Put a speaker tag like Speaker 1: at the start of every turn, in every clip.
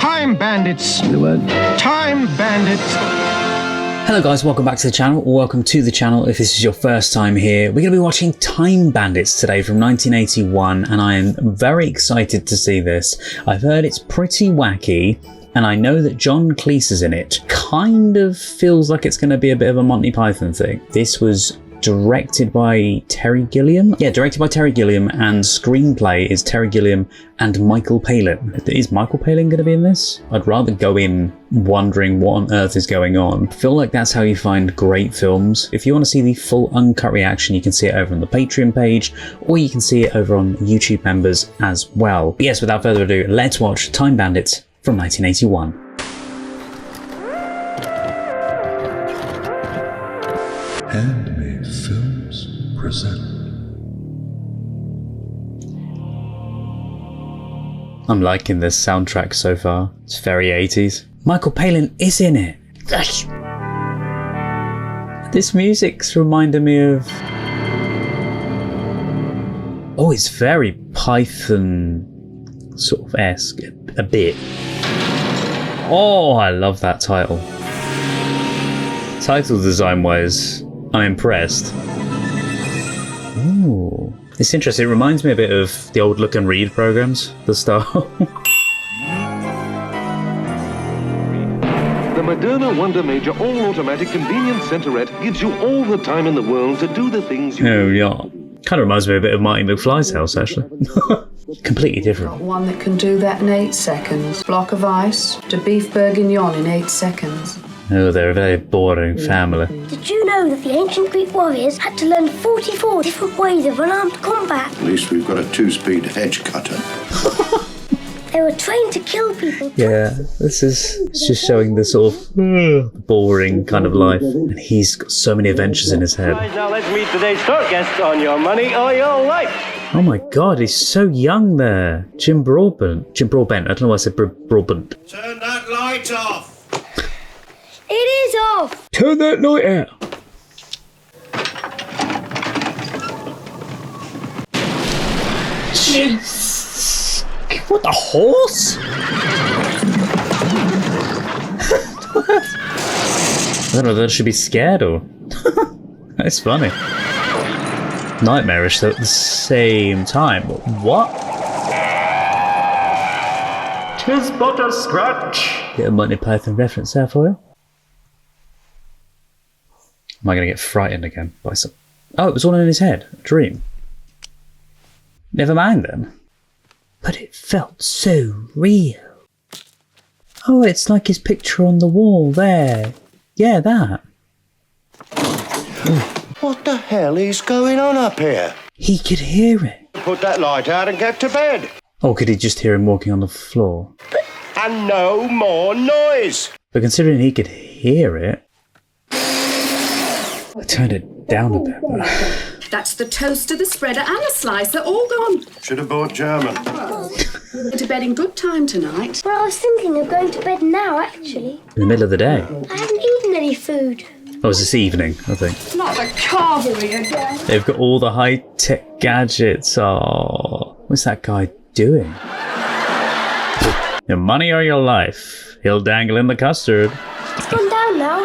Speaker 1: Time Bandits.
Speaker 2: The word.
Speaker 1: Time Bandits.
Speaker 2: Hello guys, welcome back to the channel, or welcome to the channel if this is your first time here. We're going to be watching Time Bandits today from 1981, and I am very excited to see this. I've heard it's pretty wacky, and I know that John Cleese is in it. Kind of feels like it's going to be a bit of a Monty Python thing. This was directed by Terry Gilliam. Yeah, directed by Terry Gilliam, and screenplay is Terry Gilliam and Michael Palin. Is Michael Palin going to be in this? I'd rather go in wondering what on earth is going on. I feel like that's how you find great films. If you want to see the full uncut reaction, you can see it over on the Patreon page, or you can see it over on YouTube members as well. But yes, without further ado, let's watch Time Bandits from 1981.
Speaker 3: Handmade Films present.
Speaker 2: I'm liking this soundtrack so far. It's very 80s. Michael Palin is in it. This music's reminding me of... Oh, it's very Python sort of esque a bit. Oh, I love that title. Title design wise, I'm impressed. Ooh. It's interesting. It reminds me a bit of the old Look and Read programs, the style.
Speaker 4: The Moderna Wonder Major all-automatic convenience centerette gives you all the time in the world to do the things you...
Speaker 2: Oh, yeah. Kind of reminds me a bit of Marty McFly's house, actually. Completely different.
Speaker 5: Got one that can do that in 8 seconds. Block of ice to beef bourguignon in 8 seconds.
Speaker 2: Oh, they're a very boring family.
Speaker 6: Did you know that the ancient Greek warriors had to learn 44 different ways of unarmed combat?
Speaker 7: At least we've got a 2-speed hedge cutter.
Speaker 6: They were trained to kill people.
Speaker 2: Yeah, it's just showing the sort of boring kind of life. And he's got so many adventures in his head.
Speaker 8: Now let's meet today's store guest on Your Money or Your Life.
Speaker 2: Oh my god, he's so young there. Jim Broadbent. I don't know why I said Broadbent.
Speaker 7: Turn that light off!
Speaker 6: It is off!
Speaker 2: Turn that light out! Jeez. What, the horse? I don't know whether I should be scared or... That's funny. Nightmarish though at the same time. What? 'Tis but a scratch. Get a Monty Python reference there for you. Am I going to get frightened again by some... Oh, it was all in his head. A dream. Never mind then. But it felt so real. Oh, it's like his picture on the wall there. Yeah, that. Ooh.
Speaker 7: What the hell is going on up here?
Speaker 2: He could hear it.
Speaker 7: Put that light out and get to bed.
Speaker 2: Or could he just hear him walking on the floor?
Speaker 7: And no more noise.
Speaker 2: But considering he could hear it... I turned it down a bit.
Speaker 9: That's the toaster, the spreader and the slicer all gone.
Speaker 7: Should have bought German.
Speaker 9: Go to bed in good time tonight.
Speaker 6: Well, I was thinking of going to bed now, actually.
Speaker 2: In the middle of the day?
Speaker 6: I haven't eaten any food.
Speaker 2: Oh, it's this evening, I think.
Speaker 9: Not the carvery again.
Speaker 2: They've got all the high-tech gadgets. Oh, what's that guy doing? Your money or your life. He'll dangle in the custard.
Speaker 6: It's gone down now.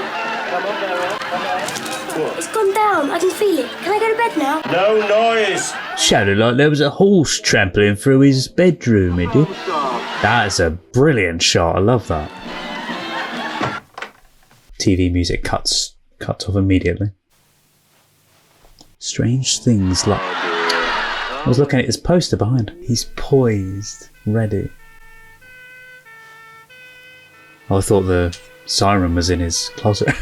Speaker 6: It's gone down. I can feel it. Can I go to bed now?
Speaker 7: No noise.
Speaker 2: Sounded like there was a horse trampling through his bedroom, it did. That's a brilliant shot. I love that. TV music cuts off immediately. Strange things like... I was looking at his poster behind. He's poised, ready. Oh, I thought the siren was in his closet.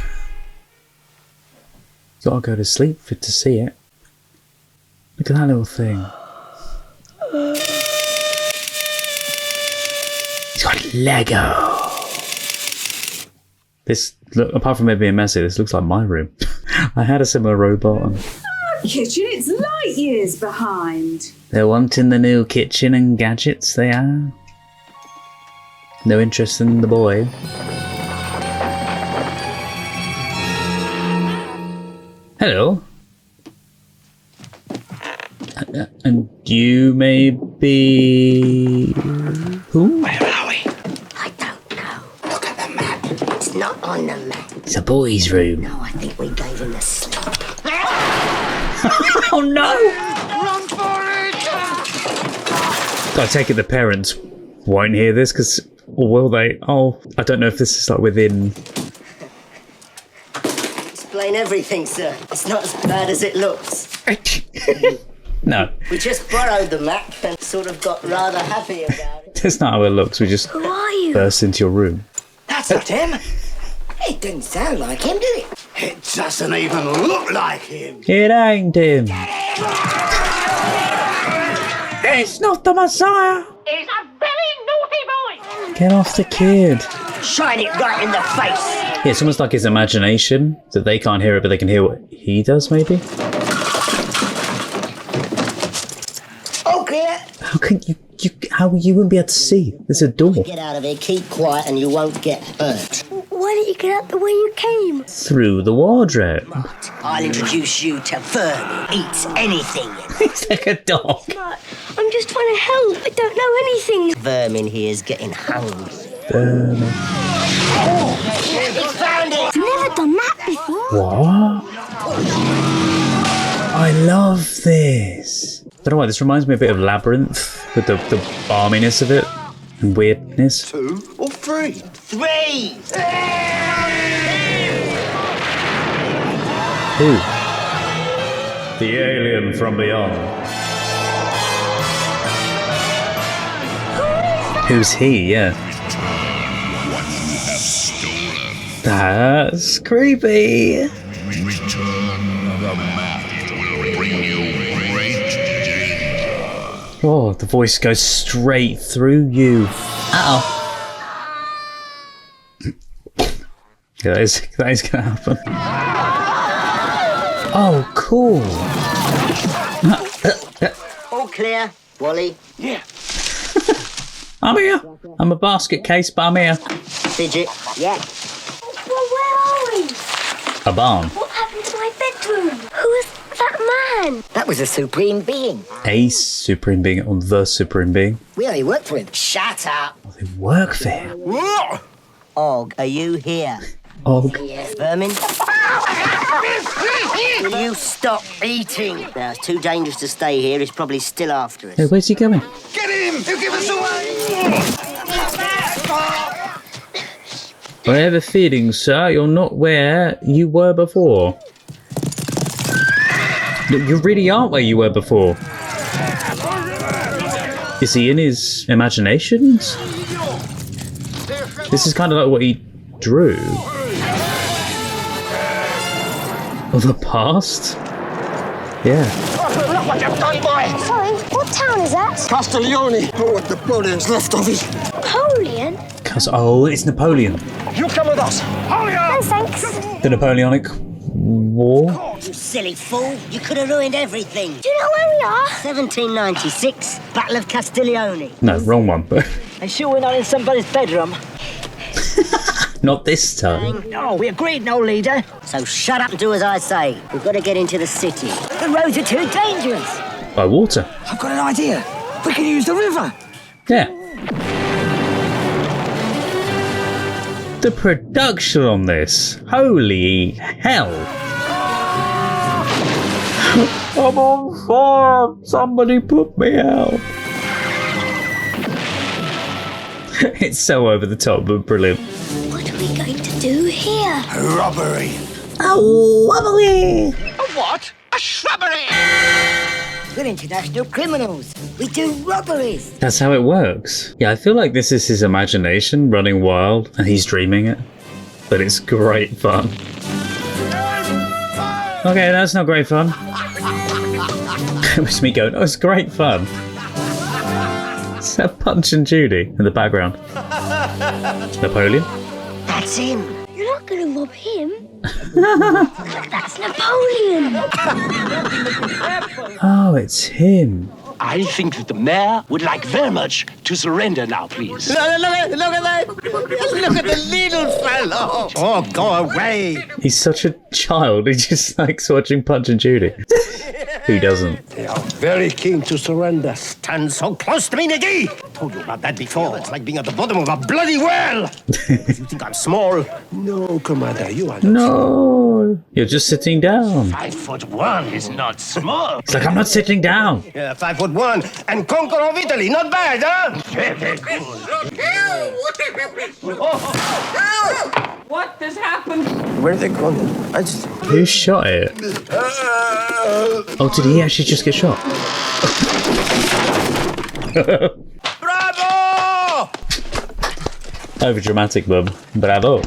Speaker 2: Gotta go to sleep for to see it. Look at that little thing. He's got Lego. This, look, apart from it being messy, this looks like my room. I had a similar robot. And
Speaker 9: Kitchen, it's light years behind.
Speaker 2: they're wanting the new kitchen and gadgets, they are. No interest in the boy. Hello. And you may be... Who?
Speaker 6: I don't not on the mat.
Speaker 2: It's a boy's room.
Speaker 6: No, I think we gave him a slap.
Speaker 2: Oh no!
Speaker 7: Run for it!
Speaker 2: I take it the parents won't hear this, because, or will they? Oh, I don't know if this is like within...
Speaker 6: Explain everything, sir. It's not as bad as it looks.
Speaker 2: No,
Speaker 6: We just borrowed the map and sort of got rather happy about it.
Speaker 2: that's not how it looks. We just
Speaker 6: Who are you?
Speaker 2: burst into your room.
Speaker 6: That's not him. It didn't sound like him, did it?
Speaker 7: It doesn't even look like him.
Speaker 2: It ain't him. It's not the Messiah.
Speaker 6: He's a very naughty boy.
Speaker 2: Get off the kid.
Speaker 6: Shine it right in the face.
Speaker 2: Yeah, it's almost like his imagination, that they can't hear it, but they can hear what he does, maybe?
Speaker 6: All clear.
Speaker 2: How can how you wouldn't be able to see? There's a door.
Speaker 6: Get out of here, keep quiet, and you won't get hurt. Why didn't you get out the way you came?
Speaker 2: Through the wardrobe.
Speaker 6: I'll introduce you to Vern. Eats anything.
Speaker 2: He's like a dog.
Speaker 6: I'm just trying to help. I don't know anything. Vermin here's getting hungry. He's found it. I've never done that before.
Speaker 2: What? I love this. I don't know why, this reminds me a bit of Labyrinth, with the balminess of it and weirdness.
Speaker 7: 2 or 3?
Speaker 6: 3.
Speaker 2: Who? The alien from beyond. Who's he? Yeah. That's creepy.
Speaker 3: Return the map will bring you great danger.
Speaker 2: Oh, the voice goes straight through you. Uh-oh. Yeah, that is gonna happen. Oh, cool.
Speaker 6: All clear, Wally.
Speaker 2: I'm here. I'm a basket case, but I'm here.
Speaker 6: Fidget. Yeah. Well, where are we?
Speaker 2: A barn.
Speaker 6: What happened to my bedroom? Who was that man? That was a supreme being.
Speaker 2: A supreme being or the supreme being.
Speaker 6: We only worked for him. Shut up.
Speaker 2: They work for him.
Speaker 6: Og, are you here?
Speaker 2: Og.
Speaker 6: Yes. Vermin? Will you stop eating? Now, it's too dangerous to stay here. He's probably still after us.
Speaker 2: Hey, where's he going?
Speaker 7: Get him! He'll give us away!
Speaker 2: I have a feeling, sir, you're not where you were before. You really aren't where you were before. Is he in his imaginations? This is kind of like what he drew. Of the past? Yeah.
Speaker 7: Look what you've done, boy!
Speaker 6: Sorry, what town is that?
Speaker 7: Castiglione! Oh, what Napoleon's left of it!
Speaker 6: Napoleon?
Speaker 2: Oh, it's Napoleon.
Speaker 7: You come with us!
Speaker 6: No, thanks.
Speaker 2: The Napoleonic War?
Speaker 6: You silly fool. You could have ruined everything. Do you know where we are? 1796, Battle of Castiglione.
Speaker 2: No, wrong one, but
Speaker 10: Are sure we're not in somebody's bedroom?
Speaker 2: not this time.
Speaker 10: No, we agreed, no leader.
Speaker 6: So shut up and do as I say. We've got to get into the city.
Speaker 10: The roads are too dangerous.
Speaker 2: By water.
Speaker 10: I've got an idea. We can use the river.
Speaker 2: Yeah. The production on this. Holy hell. I'm on fire. Somebody put me out. It's so over the top, but brilliant.
Speaker 6: What are we going to do here?
Speaker 7: A robbery!
Speaker 2: Oh, wobbly.
Speaker 7: A what? A shrubbery!
Speaker 6: We're international criminals. We do robberies.
Speaker 2: That's how it works. Yeah, I feel like this is his imagination running wild and he's dreaming it. But it's great fun. Okay, that's not great fun. It was me going, oh, it's great fun. It's that Punch and Judy in the background. Napoleon?
Speaker 6: That's him. You're not going to rob him. Look, that's Napoleon.
Speaker 2: Oh, it's him.
Speaker 11: I think that the mayor would like very much to surrender now, please.
Speaker 7: Look at that! Look at the little fellow! Oh, go away!
Speaker 2: He's such a child. He just likes watching Punch and Judy. Who doesn't?
Speaker 11: They are very keen to surrender. Stand so close to me, Nicky! Told you about that before. It's like being at the bottom of a bloody well. You think I'm small? No, Commander, you are not.
Speaker 2: No, you're just sitting down.
Speaker 11: 5'1" is not small.
Speaker 2: It's like I'm not sitting down.
Speaker 11: Yeah, 5'1" and conqueror of Italy. Not bad, huh? Very good.
Speaker 7: What has happened?
Speaker 11: Where are they going?
Speaker 2: Who shot it? Oh, did he actually just get shot?
Speaker 11: Bravo!
Speaker 2: Over dramatic, bub. Bravo.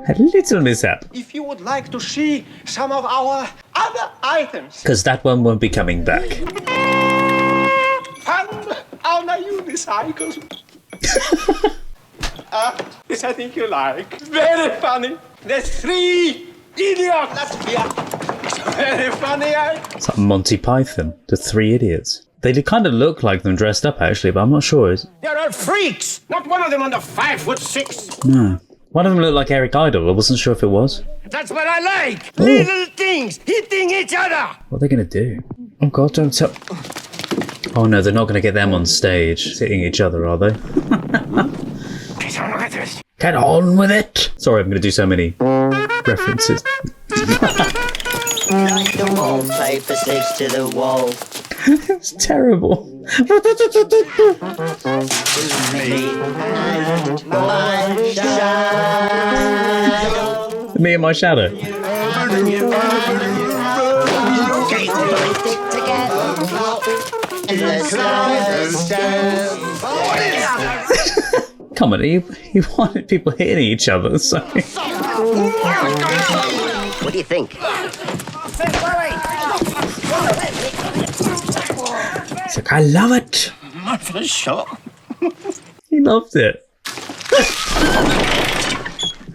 Speaker 2: A little mishap.
Speaker 7: If you would like to see some of our other items.
Speaker 2: Because that one won't be coming back.
Speaker 7: Fun on a unicycle. This I think you like. Very funny. There's 3 idiots. That's clear. It's very funny, eh?
Speaker 2: It's like Monty Python, the 3 idiots. They kind of look like them dressed up, actually, but I'm not sure.
Speaker 11: They're all freaks. Not one of them under 5'6".
Speaker 2: No. One of them looked like Eric Idle. I wasn't sure if it was.
Speaker 11: That's what I like. Little things hitting each other.
Speaker 2: What are they going to do? Oh, God, don't tell... Oh, no, they're not going to get them on stage hitting each other, are they? Get on with it! Sorry, I'm going to do so many references.
Speaker 6: Like the wallpaper sticks to the wall.
Speaker 2: It's terrible. Me and my shadow. Come on, you wanted people hitting each other, so...
Speaker 6: What do you think?
Speaker 2: It's like, I love it!
Speaker 11: Marvelous shot.
Speaker 2: He loved it.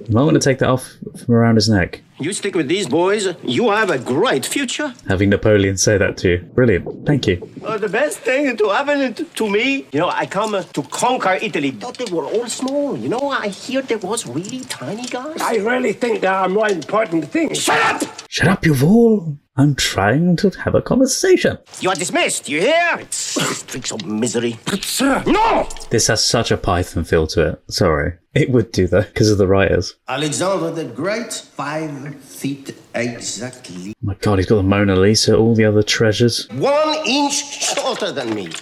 Speaker 2: You might want to take that off from around his neck.
Speaker 11: You stick with these boys, you have a great future.
Speaker 2: Having Napoleon say that to you. Brilliant. Thank you.
Speaker 11: The best thing to happen to me, I come to conquer Italy. Thought they were all small. I hear there was really tiny guys. I really think there are more important things. Shut up!
Speaker 2: Shut up, you fool! I'm trying to have a conversation.
Speaker 11: You are dismissed, you hear? It's streaks of misery. But sir, no!
Speaker 2: This has such a Python feel to it. Sorry. It would do though, because of the writers.
Speaker 12: Alexander the Great, 5 feet exactly.
Speaker 2: Oh my God, he's got the Mona Lisa, all the other treasures.
Speaker 11: 1 inch shorter than me.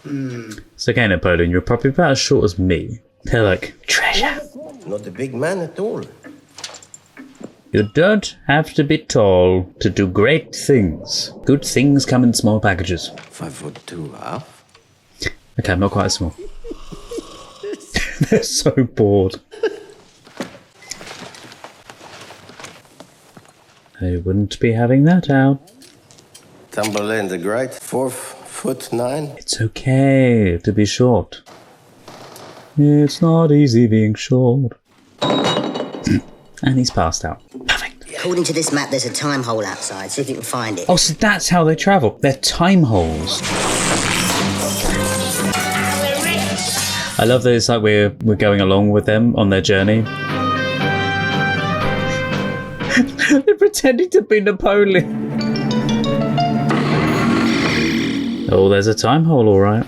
Speaker 2: It's okay, Napoleon, you're probably about as short as me. They're like, treasure.
Speaker 12: Not a big man at all.
Speaker 2: You don't have to be tall to do great things. Good things come in small packages.
Speaker 12: 5'2",
Speaker 2: Okay, I'm not quite as small. They're so bored. I wouldn't be having that out.
Speaker 12: Tamburlaine the Great, 4'9".
Speaker 2: It's okay to be short. It's not easy being short. And he's passed out. Perfect.
Speaker 6: According to this map, there's a time hole outside. See if you can find it.
Speaker 2: Oh, so that's how they travel. They're time holes. I love that it's like we're going along with them on their journey. They're pretending to be Napoleon. Oh, there's a time hole, all right.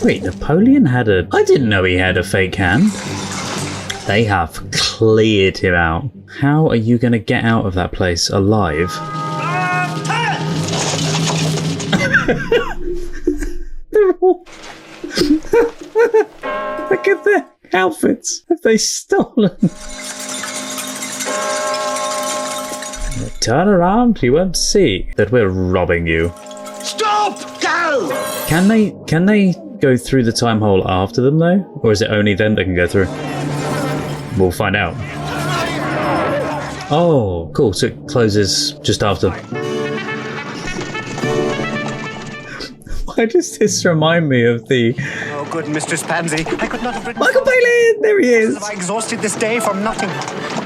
Speaker 2: Wait, Napoleon had a... I didn't know he had a fake hand. They have cleared him out. How are you going to get out of that place alive? They're all... Look at their outfits. Have they stolen? Turn around, you won't see that we're robbing you.
Speaker 11: Stop! Go!
Speaker 2: Can they go through the time hole after them though? Or is it only them that can go through? We'll find out. Oh, cool. So it closes just after. Why does this remind me of the...
Speaker 7: Oh, good Mistress Pansy. I could not have written...
Speaker 2: Michael Palin! There he is!
Speaker 7: Have I exhausted this day for nothing?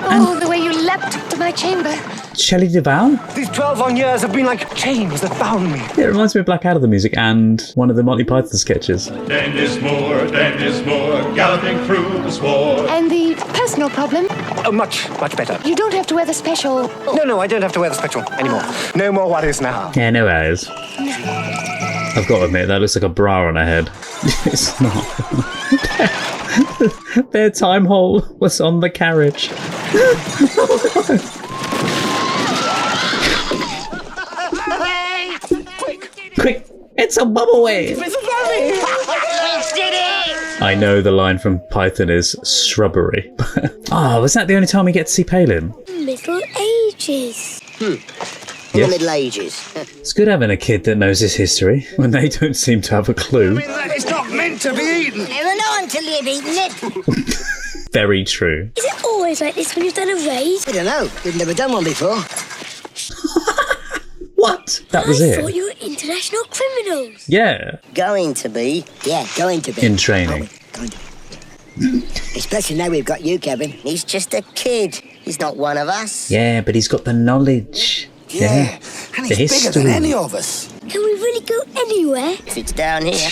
Speaker 9: Oh, the way you leapt to my chamber.
Speaker 2: Shelley Duvall?
Speaker 7: These 12 long years have been like chains that bound me.
Speaker 2: Yeah, it reminds me of Black Adder, the music, and one of the Monty Python sketches.
Speaker 3: Dennis Moore, galloping through the sward.
Speaker 9: And the personal problem?
Speaker 11: Oh, much better.
Speaker 13: You don't have to wear the special...
Speaker 11: No, I don't have to wear the special anymore. No more worries now.
Speaker 2: Yeah, no worries. I've got to admit, that looks like a bra on her head. It's not. Their time hole was on the carriage. Quick! It's a bubble wave! I know the line from Python is shrubbery. Oh, was that the only time we get to see Palin?
Speaker 6: Middle Ages.
Speaker 2: Yes.
Speaker 6: The Middle Ages.
Speaker 2: It's good having a kid that knows his history when they don't seem to have a clue.
Speaker 11: It's not meant to be eaten.
Speaker 6: Never know until you've eaten it.
Speaker 2: Very true.
Speaker 6: Is it always like this when you've done a raid? I don't know. We've never done one before.
Speaker 2: What? That was
Speaker 6: I
Speaker 2: it?
Speaker 6: thought you were international criminals.
Speaker 2: Yeah.
Speaker 6: Going to be. Yeah, going to be.
Speaker 2: In training.
Speaker 6: Going to be. Especially now we've got you, Kevin. He's just a kid. He's not one of us.
Speaker 2: Yeah, but he's got the knowledge. Yeah.
Speaker 10: And
Speaker 2: The
Speaker 10: he's bigger than
Speaker 2: history.
Speaker 10: any of us.
Speaker 6: Can we really go anywhere? If it's down here.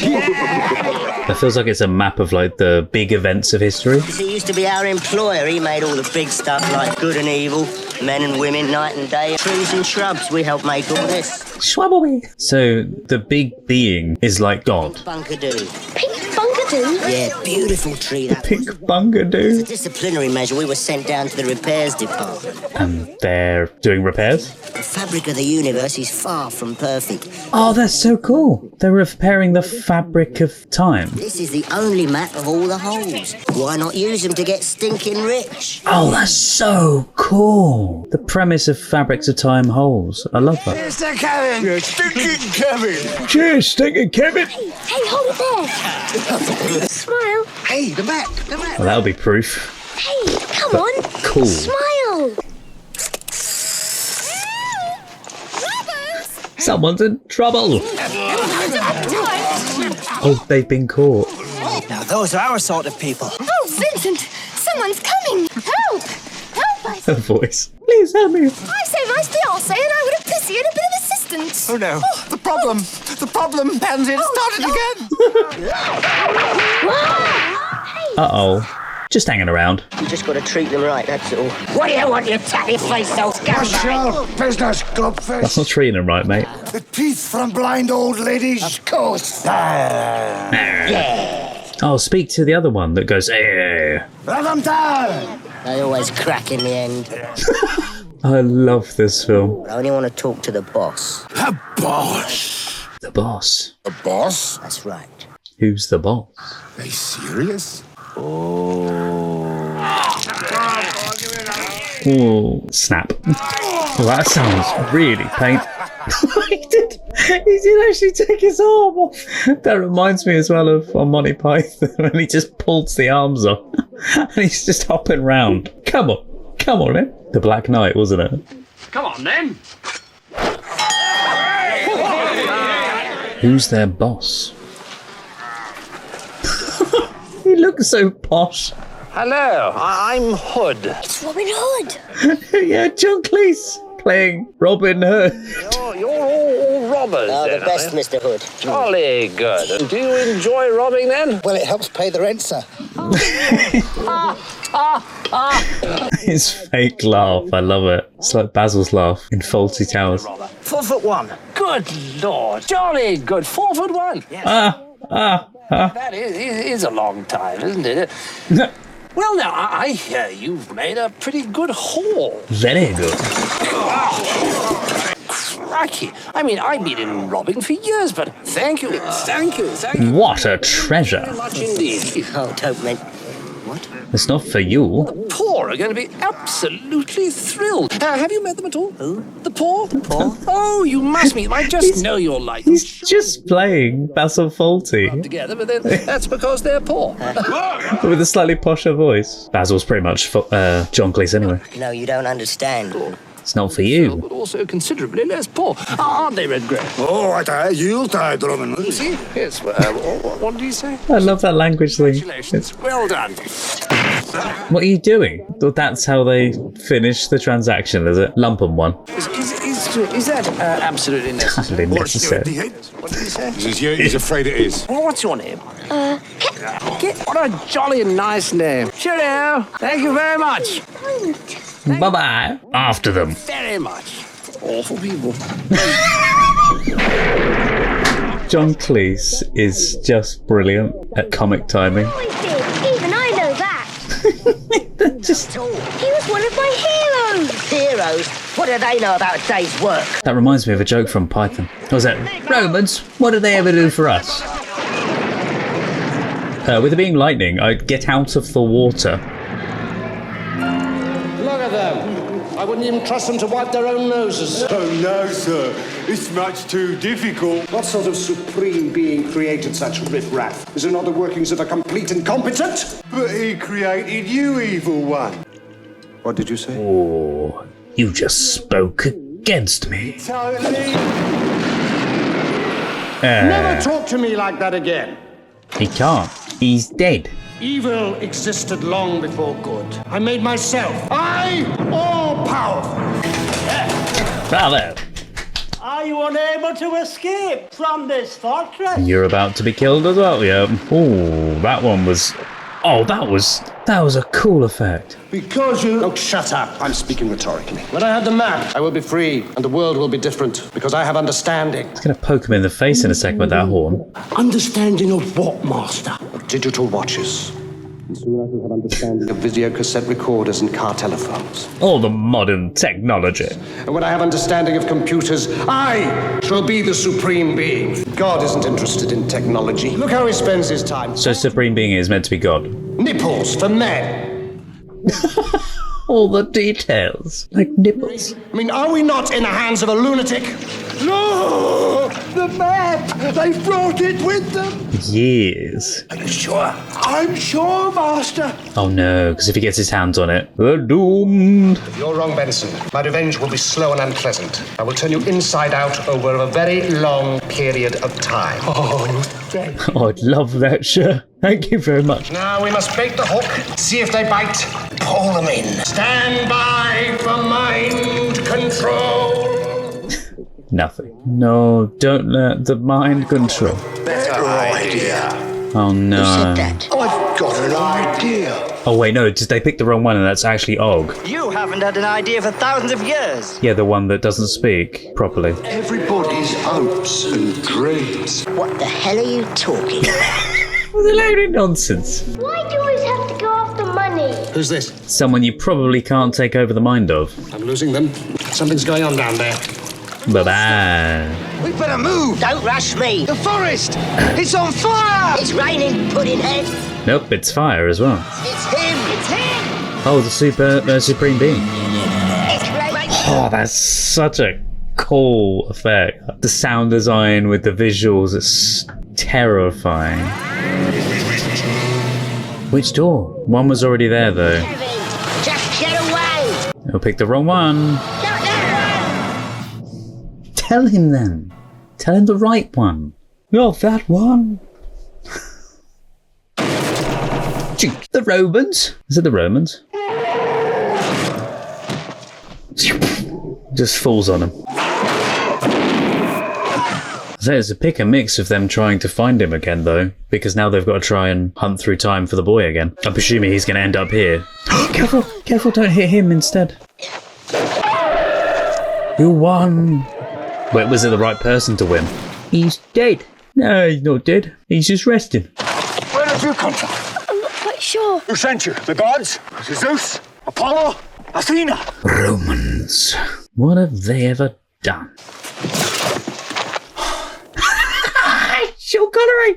Speaker 2: That feels like it's a map of like the big events of history.
Speaker 6: He used to be our employer. He made all the big stuff like good and evil, men and women, night and day, trees and shrubs. We helped make all this.
Speaker 2: Schwabbly. So the big being is like God.
Speaker 6: Bunkadoo.
Speaker 13: Pink Bunkadoo?
Speaker 6: Yeah, beautiful tree that
Speaker 2: Pink
Speaker 6: was.
Speaker 2: Bungadoo.
Speaker 6: As a disciplinary measure, we were sent down to the repairs department.
Speaker 2: And they're doing repairs?
Speaker 6: The fabric of the universe is far from perfect.
Speaker 2: Oh, that's so cool. They're repairing the fabric of time.
Speaker 6: This is the only map of all the holes. Why not use them to get stinking rich?
Speaker 2: Oh, that's so cool. The premise of Fabrics of Time holes. I love that.
Speaker 10: Mr. Kevin!
Speaker 11: Stinking Kevin.
Speaker 2: Cheers, stinking Kevin.
Speaker 13: Hey, hold it there. Smile.
Speaker 10: Hey, the map.
Speaker 2: Well, that'll be proof.
Speaker 13: Hey, come on.
Speaker 2: Cool.
Speaker 13: Smile.
Speaker 2: Someone's in trouble. Oh, they've been caught.
Speaker 10: Now, those are our sort of people.
Speaker 13: Oh, Vincent, someone's coming. Help. Help us.
Speaker 2: Her voice. Please help me.
Speaker 13: I say nice fiancé and I would have pissy and a bit of assistance.
Speaker 10: Oh, no. The problem, Bandit, started again.
Speaker 2: Uh-oh. Just hanging around.
Speaker 6: You just got to treat them right, that's all. What do you want, you taffy-faced old scumbag?
Speaker 10: Business, Gobfish.
Speaker 2: That's not treating him right, mate.
Speaker 10: The teeth from blind old ladies.
Speaker 6: Of course.
Speaker 2: Oh, speak to the other one that goes, eh.
Speaker 10: Run them down.
Speaker 6: They always crack in the end.
Speaker 2: I love this film.
Speaker 6: I only want to talk to the boss.
Speaker 10: The boss.
Speaker 2: The boss.
Speaker 12: The boss?
Speaker 6: That's right.
Speaker 2: Who's the boss?
Speaker 12: Are you serious?
Speaker 2: Oh, snap. Oh, that sounds really painful. He did actually take his arm off. That reminds me as well of on Monty Python when he just pulls the arms off and he's just hopping round. Come on, man. The Black Knight, wasn't it?
Speaker 7: Come on, then.
Speaker 2: Who's their boss? He looks so posh.
Speaker 8: Hello, I'm Hood.
Speaker 6: It's Robin Hood.
Speaker 2: Yeah, John Cleese playing Robin Hood.
Speaker 8: You're all robbers,
Speaker 6: Oh,
Speaker 8: then,
Speaker 6: the best,
Speaker 8: are you?
Speaker 6: Mr. Hood.
Speaker 8: Jolly good. And do you enjoy robbing, then?
Speaker 10: Well, it helps pay the rent, sir.
Speaker 2: His fake laugh, I love it. It's like Basil's laugh in Fawlty Towers.
Speaker 10: 4'1".
Speaker 8: Good Lord, jolly good. 4'1". That is a long time, isn't it? Well, now, I hear you've made a pretty good haul.
Speaker 2: Very good.
Speaker 8: Crikey. I mean, I've been in robbing for years, but thank you.
Speaker 2: What a treasure.
Speaker 8: Very much indeed.
Speaker 6: Oh, don't make... What?
Speaker 2: It's not for you.
Speaker 8: The poor are going to be absolutely thrilled. Have you met them at all?
Speaker 6: Who?
Speaker 8: The poor?
Speaker 6: The poor?
Speaker 8: Oh, you must meet them. I just know you'll like them.
Speaker 2: He's just playing Basil Fawlty
Speaker 8: Together, but then that's because they're poor.
Speaker 2: with a slightly posher voice. Basil's pretty much John Cleese anyway.
Speaker 6: No, you don't understand.
Speaker 2: It's not for you.
Speaker 8: But also considerably less poor. Aren't they, Red Grey?
Speaker 12: Oh, I tell you, Robin.
Speaker 8: See? Yes. What did you say?
Speaker 2: I love that language thing.
Speaker 8: Congratulations. Well done.
Speaker 2: What are you doing? That's how they finish the transaction, is it? Lump 'em one.
Speaker 8: Is that absolutely necessary?
Speaker 2: Necessary.
Speaker 8: What did you say?
Speaker 12: He's afraid it is.
Speaker 8: Well, what's your name? What a jolly nice name. Cheerio. Thank you very much.
Speaker 13: Oh, don't.
Speaker 2: Bye-bye. After them.
Speaker 8: Very much. Awful people.
Speaker 2: John Cleese is just brilliant at comic timing.
Speaker 13: Always did. Even I know that.
Speaker 2: Just...
Speaker 13: He was one of my heroes.
Speaker 6: Heroes? What do they know about a day's work?
Speaker 2: That reminds me of a joke from Python. What was that? Romans, what did they ever do for us? With it being lightning, I'd get out of the water.
Speaker 14: Look at them. I wouldn't even trust them to wipe their own noses.
Speaker 15: Oh no, sir. It's much too difficult.
Speaker 14: What sort of supreme being created such riffraff? Is it not the workings of a complete incompetent?
Speaker 15: But he created you, evil one.
Speaker 14: What did you say?
Speaker 2: Oh, you just spoke against me.
Speaker 15: Totally.
Speaker 14: Never talk to me like that again.
Speaker 2: He can't. He's dead.
Speaker 14: Evil existed long before good. I made myself. All powerful.
Speaker 2: Bravo.
Speaker 16: Are you unable to escape from this fortress?
Speaker 2: You're about to be killed as well, yeah. Oh, that one was... Oh, that was a cool effect.
Speaker 14: Because you... Oh, shut up. I'm speaking rhetorically. When I have the map, I will be free, and the world will be different, because I have understanding.
Speaker 2: It's going to poke him in the face in a second with that horn.
Speaker 14: Understanding of what, Master? Of digital watches. And soon I will have understanding of videocassette recorders and car telephones.
Speaker 2: All the modern technology.
Speaker 14: And when I have understanding of computers, I shall be the supreme being. God isn't interested in technology. Look how he spends his time.
Speaker 2: So Supreme Being is meant to be God.
Speaker 14: Nipples for men.
Speaker 2: All the details. Like nipples.
Speaker 14: I mean, are we not in the hands of a lunatic?
Speaker 15: No! The map! They brought it with them!
Speaker 2: Years.
Speaker 14: Are you sure?
Speaker 15: I'm sure, Master.
Speaker 2: Oh no, because if he gets his hands on it, we're doomed.
Speaker 14: You're wrong, Benson. My revenge will be slow and unpleasant. I will turn you inside out over a very long period of time.
Speaker 15: Oh, thank you.
Speaker 2: Oh, I'd love that, sure. Thank you very much.
Speaker 14: Now we must bait the hook, see if they bite, pull them in. Stand by for mind control.
Speaker 2: Nothing. No, don't let the mind control.
Speaker 15: Better idea.
Speaker 2: Oh no.
Speaker 6: Who said that?
Speaker 15: I've got an idea.
Speaker 2: Oh wait, no, they picked the wrong one and that's actually Og.
Speaker 6: You haven't had an idea for thousands of years.
Speaker 2: Yeah, the one that doesn't speak properly.
Speaker 15: Everybody's hopes and dreams.
Speaker 6: What the hell are you talking about?
Speaker 2: What a load of nonsense.
Speaker 13: Why do you always have to go after money?
Speaker 14: Who's this?
Speaker 2: Someone you probably can't take over the mind of.
Speaker 14: I'm losing them. Something's going on down there.
Speaker 2: Bye-bye.
Speaker 15: We better move.
Speaker 6: Don't rush me.
Speaker 15: The forest! It's on fire!
Speaker 6: It's raining, Puddinhead.
Speaker 2: Nope, it's fire as well.
Speaker 6: It's him. It's him.
Speaker 2: Oh, the Supreme Being.
Speaker 6: It's raining.
Speaker 2: Oh, that's such a cool effect. The sound design with the visuals, it's terrifying. Which door? One was already there, though.
Speaker 6: Kevin, just get away.
Speaker 2: He'll pick the wrong one. Tell him then. Tell him the right one. Not that one. The Romans? Is it the Romans? Just falls on him. So it's a pick and mix of them trying to find him again, though, because now they've got to try and hunt through time for the boy again. I'm presuming he's going to end up here. Careful, careful, don't hit him instead. You won. Wait, was it the right person to win? He's dead. No, he's not dead. He's just resting.
Speaker 15: Where have you come from?
Speaker 13: I'm not quite sure.
Speaker 15: Who sent you? The gods? Zeus? Apollo? Athena?
Speaker 2: Romans. What have they ever done? Sean Connery!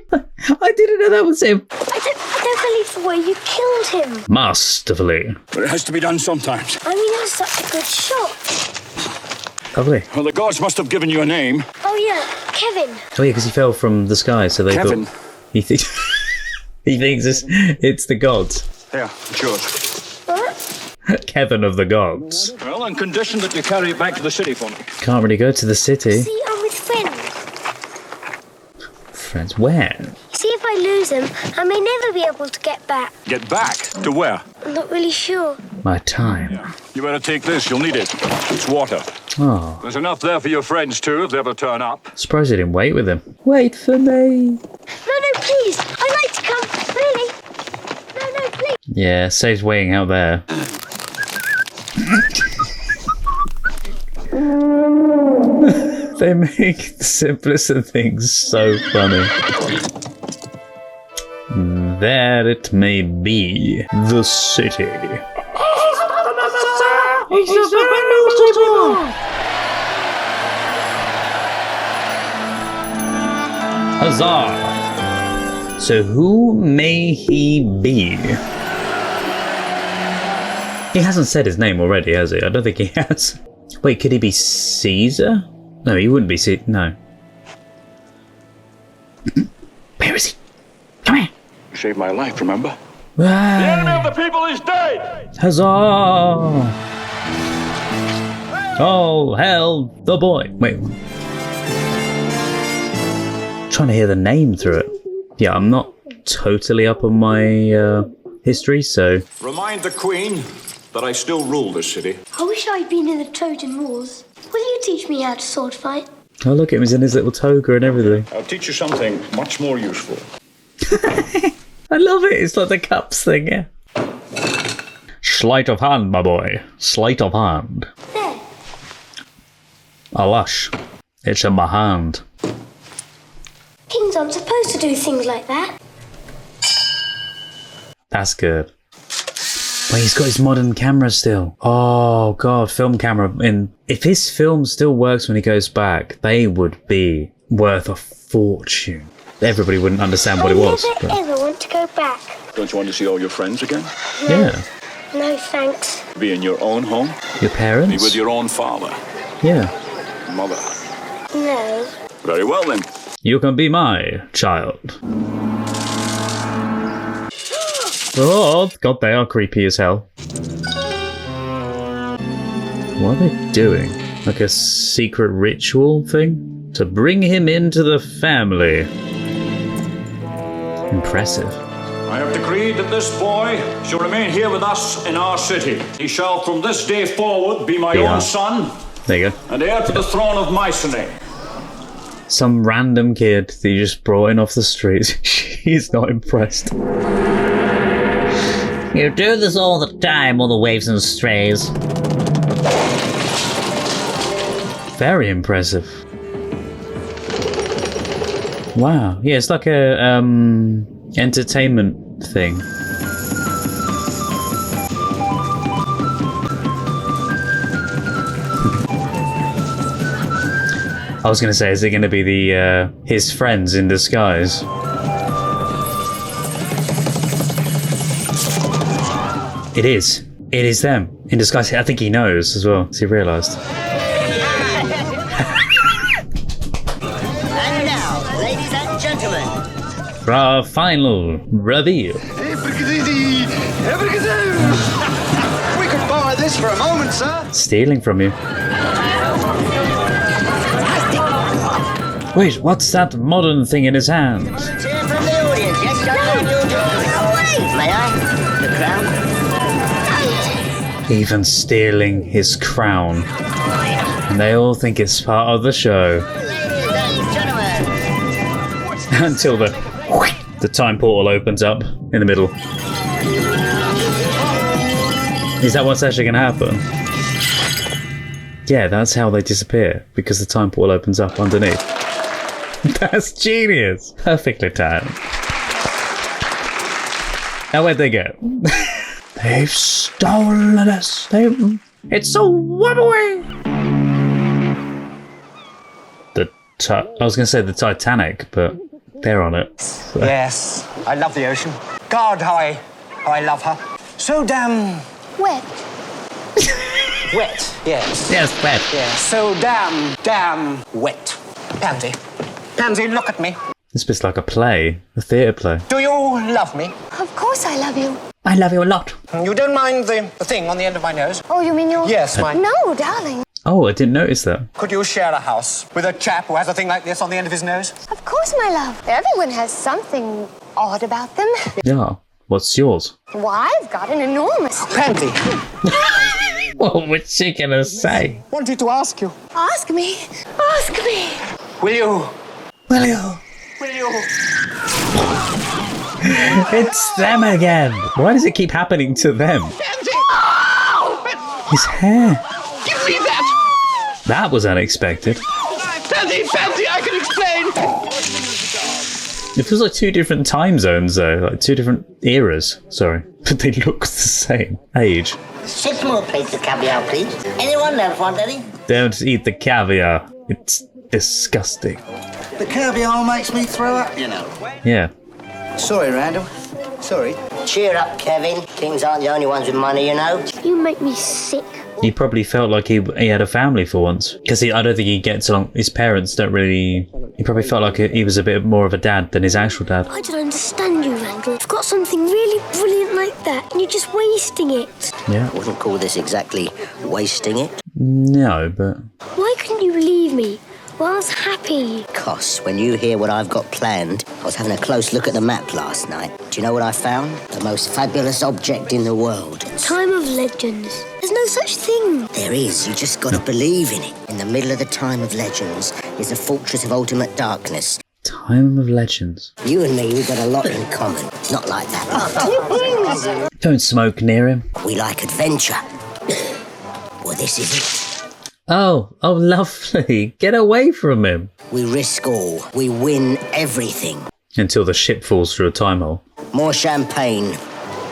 Speaker 2: I didn't know that was him.
Speaker 13: I don't believe the way you killed him.
Speaker 2: Masterfully.
Speaker 15: But it has to be done sometimes.
Speaker 13: I mean, he was such a good shot.
Speaker 2: Lovely.
Speaker 15: Well, the gods must have given you a name.
Speaker 13: Oh, yeah, Kevin.
Speaker 2: Oh yeah, because he fell from the sky, so they
Speaker 15: Kevin.
Speaker 2: thought... He thinks it's the gods.
Speaker 15: Here, it's yours.
Speaker 13: What?
Speaker 2: Kevin of the gods.
Speaker 15: Well, on condition that you carry it back to the city for me.
Speaker 2: Can't really go to the city.
Speaker 13: See, I'm with friends.
Speaker 2: Friends, where?
Speaker 13: See, if I lose them, I may never be able to get back.
Speaker 15: Get back? To where?
Speaker 13: I'm not really sure.
Speaker 2: My time.
Speaker 15: You better take this, you'll need it. It's water.
Speaker 2: Oh.
Speaker 15: There's enough there for your friends too, if they ever turn up.
Speaker 2: Surprised he didn't wait with him. Wait for me.
Speaker 13: No, please. I'd like to come. Really? No, please.
Speaker 2: Yeah, saves waiting out there. They make the simplest of things so funny. There it may be, the city. Huzzah! So who may he be? He hasn't said his name already, has he? I don't think he has. Wait, could he be Caesar? No, he wouldn't be Caesar. No. Where is he? Come here.
Speaker 17: You saved my life, remember?
Speaker 2: The
Speaker 7: enemy of the people is dead!
Speaker 2: Huzzah! Oh, hell, the boy. Wait. Trying to hear the name through it. Yeah, I'm not totally up on my history, so...
Speaker 17: Remind the Queen that I still rule this city.
Speaker 13: I wish I'd been in the Trojan Wars. Will you teach me how to sword fight?
Speaker 2: Oh, look, it was in his little toga and everything.
Speaker 17: I'll teach you something much more useful.
Speaker 2: I love it. It's like the cups thing, yeah. Sleight of hand, my boy. Sleight of hand.
Speaker 13: There.
Speaker 2: Alas, it's in my hand.
Speaker 13: Kings aren't supposed to do things like that.
Speaker 2: That's good. Wait, he's got his modern camera still. Oh, God, film camera. If his film still works when he goes back, they would be worth a fortune. Everybody wouldn't understand what it was.
Speaker 13: I never ever want to go back.
Speaker 17: Don't you want to see all your friends again?
Speaker 13: No.
Speaker 2: Yeah.
Speaker 13: No, thanks.
Speaker 17: Be in your own home?
Speaker 2: Your parents?
Speaker 17: Be with your own father?
Speaker 2: Yeah.
Speaker 17: Mother?
Speaker 13: No.
Speaker 17: Very well, then.
Speaker 2: You can be my child. Oh, God, they are creepy as hell. What are they doing? Like a secret ritual thing? To bring him into the family. Impressive.
Speaker 17: I have decreed that this boy shall remain here with us in our city. He shall from this day forward be my own son.
Speaker 2: There you go.
Speaker 17: And heir to the throne of Mycenae.
Speaker 2: Some random kid that you just brought in off the streets. She's not impressed. You do this all the time, all the waves and strays. Very impressive. Wow. Yeah, it's like a entertainment thing. I was going to say, is it going to be the his friends in disguise? It is. It is them in disguise. I think he knows as well. Has he realised?
Speaker 6: And now, ladies and gentlemen,
Speaker 2: For our final reveal.
Speaker 15: We could borrow this for a moment, sir.
Speaker 2: Stealing from you. Wait, what's that modern thing in his hand?
Speaker 6: volunteer from the audience. Yes, gentlemen, you'll do. May I? The crown?
Speaker 2: Even stealing his crown. And they all think it's part of the show. Until the time portal opens up in the middle. Is that what's actually going to happen? Yeah, that's how they disappear. Because the time portal opens up underneath. That's genius. Perfectly timed. Now where'd they go? They've stolen us. It's a one-way. I was going to say the Titanic, but they're on it. So.
Speaker 10: Yes, I love the ocean. God, how I love her. So damn
Speaker 13: Wet.
Speaker 10: wet. Yes.
Speaker 2: Yes, wet.
Speaker 10: Yes. So damn wet. Pansy, look at me.
Speaker 2: This bit's like a play, a theatre play.
Speaker 10: Do you love me?
Speaker 13: Of course I love you.
Speaker 2: I love you a lot.
Speaker 10: You don't mind the thing on the end of my nose?
Speaker 13: Oh, you mean your...
Speaker 10: Yes, mine.
Speaker 13: No, darling.
Speaker 2: Oh, I didn't notice that.
Speaker 10: Could you share a house with a chap who has a thing like this on the end of his nose?
Speaker 13: Of course, my love. Everyone has something odd about them.
Speaker 2: Yeah. What's yours?
Speaker 13: Why, I've got an enormous...
Speaker 10: Pansy.
Speaker 2: What was she gonna say?
Speaker 10: Wanted to ask you.
Speaker 13: Ask me. Ask me.
Speaker 10: Will you?
Speaker 2: Will you?
Speaker 10: Will you?
Speaker 2: It's them again. Why does it keep happening to them?
Speaker 10: Pansy!
Speaker 2: His hair.
Speaker 15: Give me that!
Speaker 2: That was unexpected.
Speaker 15: Fancy, I can explain!
Speaker 2: It feels like two different time zones, though. Like two different eras. Sorry. But they look the same. Age.
Speaker 6: 6 more plates of caviar, please. Anyone else want any?
Speaker 2: Don't eat the caviar. It's disgusting.
Speaker 18: The caviar makes me throw up, you know.
Speaker 2: Yeah.
Speaker 18: Sorry, Randall. Sorry.
Speaker 6: Cheer up, Kevin. Kings aren't the only ones with money, you know.
Speaker 13: You make me sick.
Speaker 2: He probably felt like he had a family for once. Because I don't think he gets along. His parents don't really... He probably felt like he was a bit more of a dad than his actual dad.
Speaker 13: I don't understand you, Randall. You've got something really brilliant like that, and you're just wasting it.
Speaker 2: Yeah.
Speaker 6: I wouldn't call this exactly wasting it.
Speaker 2: No, but...
Speaker 13: Why couldn't you leave me? Well, I was happy.
Speaker 6: Cos, when you hear what I've got planned, I was having a close look at the map last night. Do you know what I found? The most fabulous object in the world.
Speaker 13: Time of Legends. There's no such thing.
Speaker 6: There is, you just gotta believe in it. In the middle of the Time of Legends is a fortress of ultimate darkness.
Speaker 2: Time of Legends.
Speaker 6: You and me, we've got a lot in common. Not like that.
Speaker 2: Don't smoke near him.
Speaker 6: We like adventure. Well, this is it.
Speaker 2: Oh, lovely. Get away from him.
Speaker 6: We risk all. We win everything.
Speaker 2: Until the ship falls through a time hole.
Speaker 6: More champagne.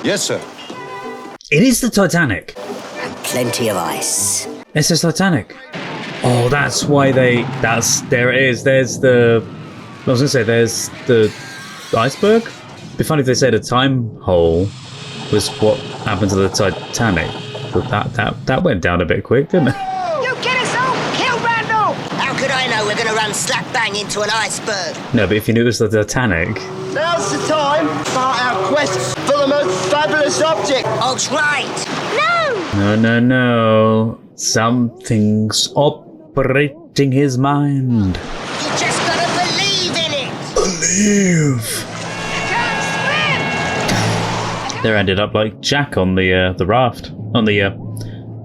Speaker 14: Yes, sir.
Speaker 2: It is the Titanic.
Speaker 6: And plenty of ice.
Speaker 2: It's the Titanic. Oh, that's why there it is. There's the iceberg. It'd be funny if they said a time hole was what happened to the Titanic. But that went down a bit quick, didn't it?
Speaker 6: I know we're going to run slap bang into an iceberg.
Speaker 2: No, but if you knew it was the Titanic...
Speaker 15: Now's the time for our quest for the most fabulous object.
Speaker 6: Og's right.
Speaker 13: No!
Speaker 2: No. Something's operating his mind.
Speaker 6: You just got to believe in it.
Speaker 2: Believe. There ended up like Jack on the raft. On the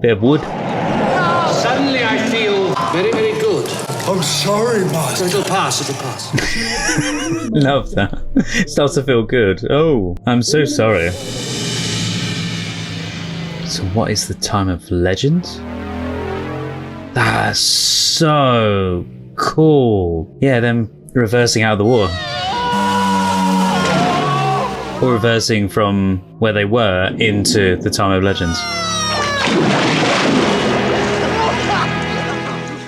Speaker 2: bit of wood.
Speaker 8: Suddenly I feel very, very good.
Speaker 15: I'm sorry, Marty.
Speaker 8: It'll pass.
Speaker 2: Love that. Starts to feel good. Oh, I'm so sorry. So what is the Time of Legends? That's so cool. Yeah, them reversing out of the water. Or reversing from where they were into the Time of Legends.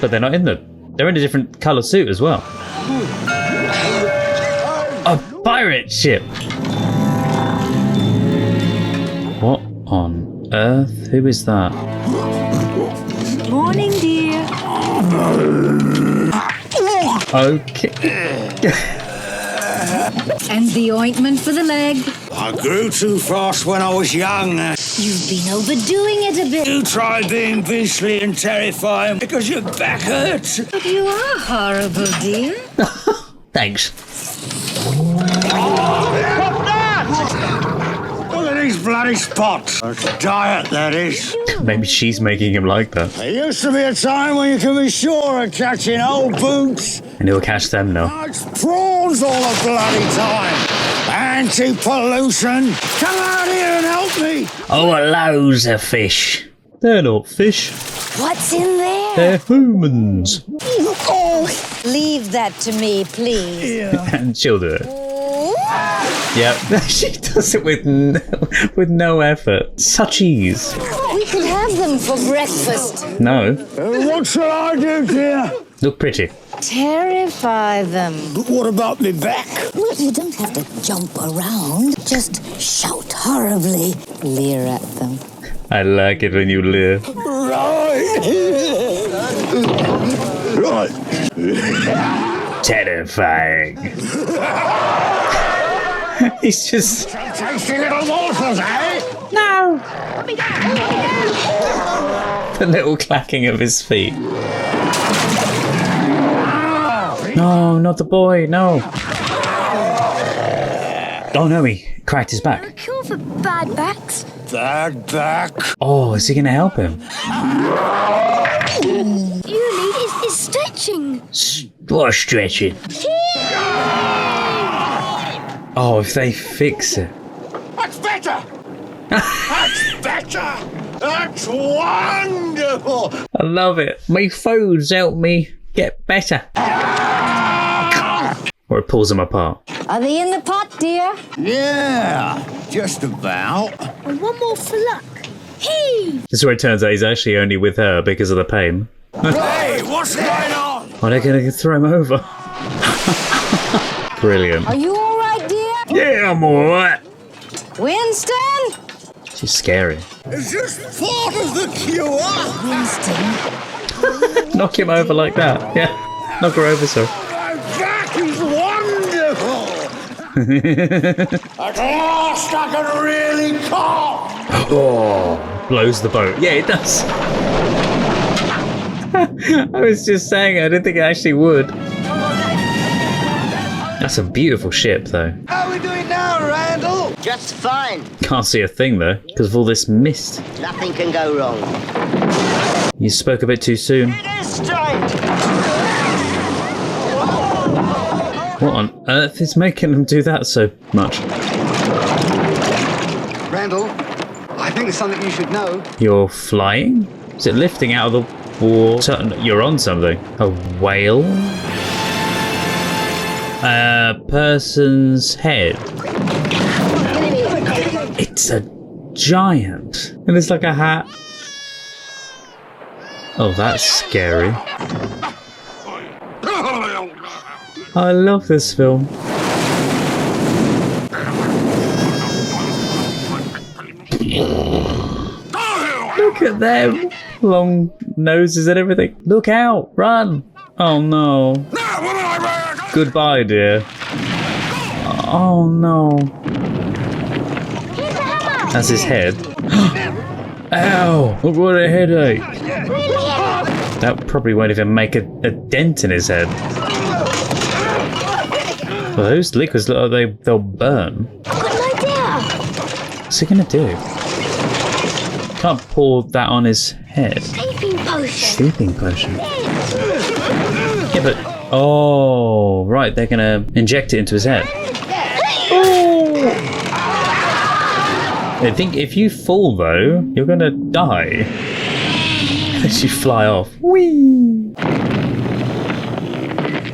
Speaker 2: But they're not in they're in a different colour suit as well. A pirate ship! What on earth? Who is that?
Speaker 9: Morning, dear.
Speaker 2: Okay.
Speaker 9: And the ointment for the leg.
Speaker 15: I grew too fast when I was young.
Speaker 9: You've been overdoing it a bit.
Speaker 15: You try being beastly and terrifying because your back hurts.
Speaker 9: But you are horrible, dear.
Speaker 2: Thanks.
Speaker 15: Look at these bloody spots. Diet, that is.
Speaker 2: Maybe she's making him like that.
Speaker 15: There used to be a time when you can be sure of catching old boots.
Speaker 2: And he'll catch them now.
Speaker 15: Now it's prawns all the bloody time. Anti-pollution. Come out here and help me.
Speaker 2: Oh, loads of fish. They're not fish.
Speaker 9: What's in there?
Speaker 2: They're humans.
Speaker 9: Oh, leave that to me, please.
Speaker 15: Yeah.
Speaker 2: And she'll do it. Yep, she does it with no effort. Such ease.
Speaker 9: We could have them for breakfast.
Speaker 2: No.
Speaker 15: What shall I do, dear?
Speaker 2: Look pretty.
Speaker 9: Terrify them.
Speaker 15: But what about me back?
Speaker 9: Well, you don't have to jump around. Just shout horribly. Leer at them.
Speaker 2: I like it when you leer.
Speaker 15: Right.
Speaker 2: Terrifying. He's just...
Speaker 15: Tasty little morsels, eh?
Speaker 9: No.
Speaker 2: The little clacking of his feet. No, not the boy, no. Oh no, he cracked his back.
Speaker 13: A cure for bad backs.
Speaker 15: Bad back.
Speaker 2: Oh, is he going to help him?
Speaker 13: You need is stretching.
Speaker 2: What stretching? Oh, if they fix it.
Speaker 15: That's better. That's better. That's wonderful!
Speaker 2: I love it. My food's helped me get better. Or it pulls them apart.
Speaker 9: Are they in the pot, dear?
Speaker 12: Yeah, just about.
Speaker 13: And one more for luck. Hey!
Speaker 2: This is where it turns out he's actually only with her because of the pain.
Speaker 15: Hey, what's going on?
Speaker 2: Are they going to throw him over? Brilliant.
Speaker 9: Are you all right, dear?
Speaker 2: Yeah, I'm alright.
Speaker 9: Winston?
Speaker 2: She's scary.
Speaker 15: It's just part of the cure.
Speaker 9: Winston?
Speaker 2: Knock him over like that. Yeah, knock her over, sir.
Speaker 15: That is wonderful. At last I can really cough.
Speaker 2: Oh, blows the boat. Yeah, it does. I was just saying, I didn't think it actually would. That's a beautiful ship, though.
Speaker 15: How are we doing now, Randall?
Speaker 6: Just fine.
Speaker 2: Can't see a thing, though, because of all this mist.
Speaker 6: Nothing can go wrong.
Speaker 2: You spoke a bit too soon.
Speaker 6: It is straight.
Speaker 2: What on earth is making them do that so much?
Speaker 18: Randall, I think there's something you should know.
Speaker 2: You're flying? Is it lifting out of the water? You're on something. A whale? A person's head. It's a giant. And it's like a hat. Oh, that's scary. I love this film. Look at them. Long noses and everything. Look out. Run. Oh no. Goodbye, dear. Oh no. That's his head. Ow. Look, what a headache. That probably won't even make a dent in his head. Well, those liquids look like they'll burn.
Speaker 13: I've got an idea.
Speaker 2: What's he gonna do? Can't pour that on his head.
Speaker 13: Sleeping potion.
Speaker 2: Sleeping potion. Yeah, but oh, right, they're gonna inject it into his head. Oh. I think if you fall though, you're gonna die. Unless you fly off. Whee!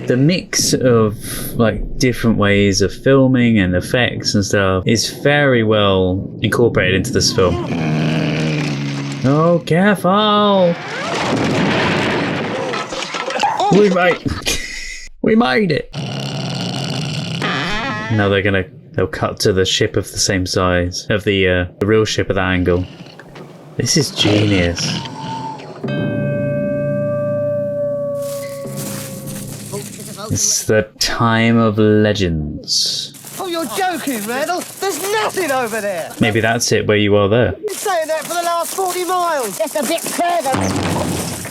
Speaker 2: The mix of like different ways of filming and effects and stuff is very well incorporated into this film. Oh, careful! We made it. Now they'll cut to the ship of the same size of the real ship at that angle. This is genius. It's the time of legends.
Speaker 15: Oh, you're joking, Randall. There's nothing over there.
Speaker 2: Maybe that's it where you are there.
Speaker 15: You've been saying that for the last 40 miles.
Speaker 6: Just a bit further.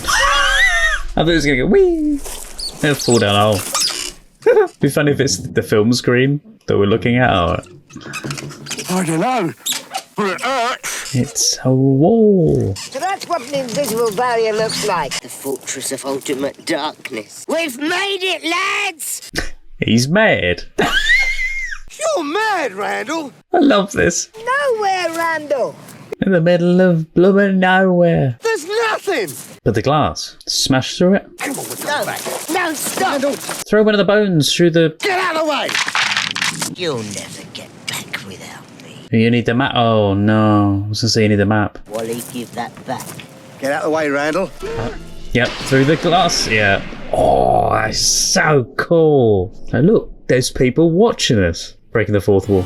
Speaker 2: I thought it was going to go whee! It'll fall down a hole. It'd be funny if it's the film screen that we're looking at. Or...
Speaker 15: I don't know, but it hurts.
Speaker 2: It's a wall.
Speaker 6: So that's what an invisible barrier looks like. The fortress of ultimate darkness. We've made it, lads!
Speaker 2: He's mad.
Speaker 15: You're mad, Randall.
Speaker 2: I love this.
Speaker 6: Nowhere, Randall.
Speaker 2: In the middle of bloomin' nowhere.
Speaker 15: There's nothing.
Speaker 2: But the glass. Smash through it.
Speaker 15: Come on, with
Speaker 6: No, stop.
Speaker 2: Throw one of the bones through the...
Speaker 15: Get out of the way.
Speaker 6: You'll never get back without me.
Speaker 2: You need the map. Oh no. I was going to say you need the map.
Speaker 6: Wally, give that back.
Speaker 18: Get out of the way, Randall.
Speaker 2: Yep, through the glass. Yeah. Oh, that's so cool. Now look, there's people watching us. Breaking the fourth wall.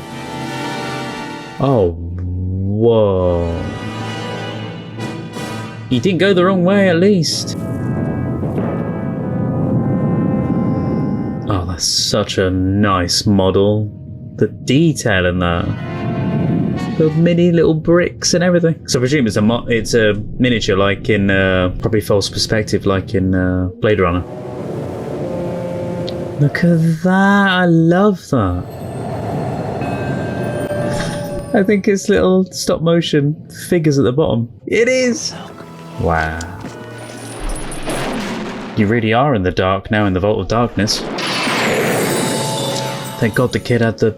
Speaker 2: Oh, whoa. You didn't go the wrong way, at least. Oh, that's such a nice model. The detail in that. The mini little bricks and everything. So I presume it's a miniature, like in probably false perspective, like in Blade Runner. Look at that! I love that. I think it's little stop motion figures at the bottom. It is! Wow. You really are in the dark now, in the Vault of Darkness. Thank God the kid had the...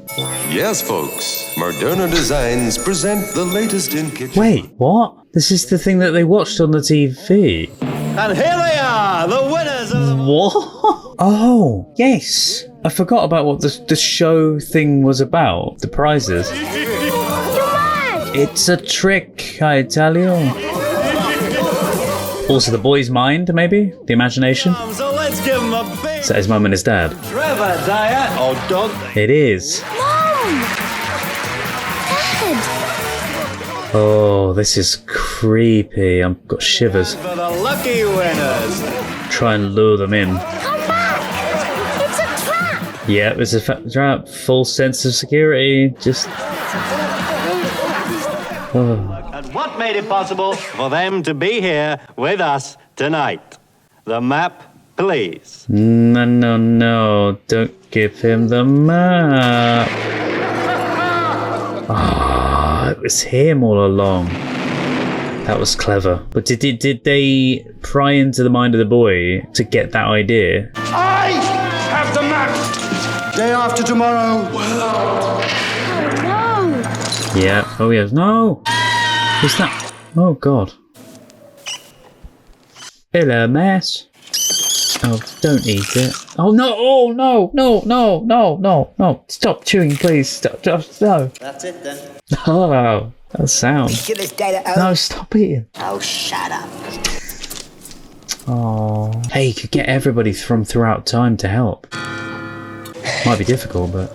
Speaker 19: Yes, folks. Moderna Designs present the latest in kitchen...
Speaker 2: Wait, what? This is the thing that they watched on the TV.
Speaker 19: And here they are, the winners of...
Speaker 2: What? Oh, yes. I forgot about what the show thing was about. The prizes. It's a trick, I tell you. Also, the boy's mind, maybe? The imagination?
Speaker 19: So let's give him a big...
Speaker 2: Is that his mum and his dad?
Speaker 19: Trevor, Diane. Oh, don't they?
Speaker 2: It is.
Speaker 13: Mom! Dad!
Speaker 2: Oh, this is creepy. I've got shivers.
Speaker 19: For the lucky winners.
Speaker 2: Try and lure them in.
Speaker 13: Come back! It's a trap!
Speaker 2: Yeah, it's a trap. Full sense of security. Just... Oh.
Speaker 19: And what made it possible for them to be here with us tonight? The map, please.
Speaker 2: No, no, no. Don't give him the map. Ah, it was him all along. That was clever. But did they pry into the mind of the boy to get that idea?
Speaker 14: I have the map. Day after tomorrow.
Speaker 2: Yeah. Oh, yes. No. What's that? Oh, God. Hello, mess. Oh, don't eat it. Oh, no. Oh, no. No, no, no, no, no. Stop chewing, please. Stop. No.
Speaker 6: That's it then.
Speaker 2: Oh, that sound.
Speaker 6: Ridiculous dead at home.
Speaker 2: No, stop eating.
Speaker 6: Oh, shut up.
Speaker 2: Oh. Hey, you could get everybody from throughout time to help. Might be difficult, but...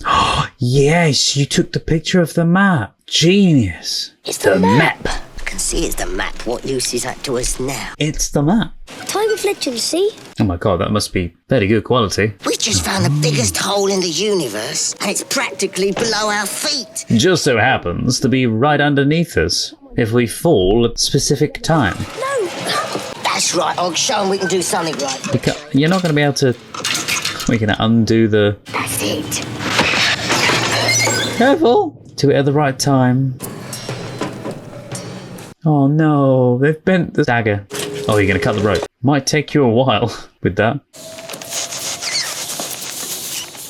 Speaker 2: Oh, yes, you took the picture of the map. Genius.
Speaker 6: It's the map. I can see it's the map. What use is that to us now?
Speaker 2: It's the map.
Speaker 13: Time of legend, see?
Speaker 2: Oh my god, that must be very good quality.
Speaker 6: We just found the biggest hole in the universe, and it's practically below our feet.
Speaker 2: Just so happens to be right underneath us if we fall at a specific time.
Speaker 6: No. That's right. I'll show them we can do something right.
Speaker 2: You're not going to be able to... We're going to undo the...
Speaker 6: That's it.
Speaker 2: Careful! Do it at the right time. Oh no, they've bent the dagger. Oh, you're going to cut the rope. Might take you a while with that.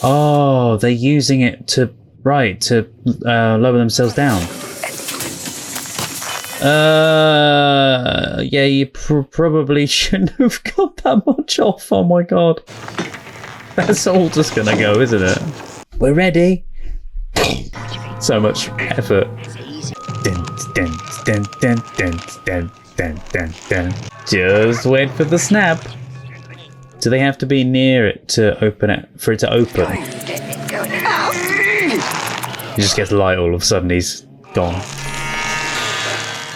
Speaker 2: Oh, they're using it to lower themselves down. Yeah, you probably shouldn't have got that much off. Oh my god. That's all just going to go, isn't it? We're ready. So much effort. Just wait for the snap. Do they have to be near it to open it, for it to open? He just gets light all of a sudden, he's gone.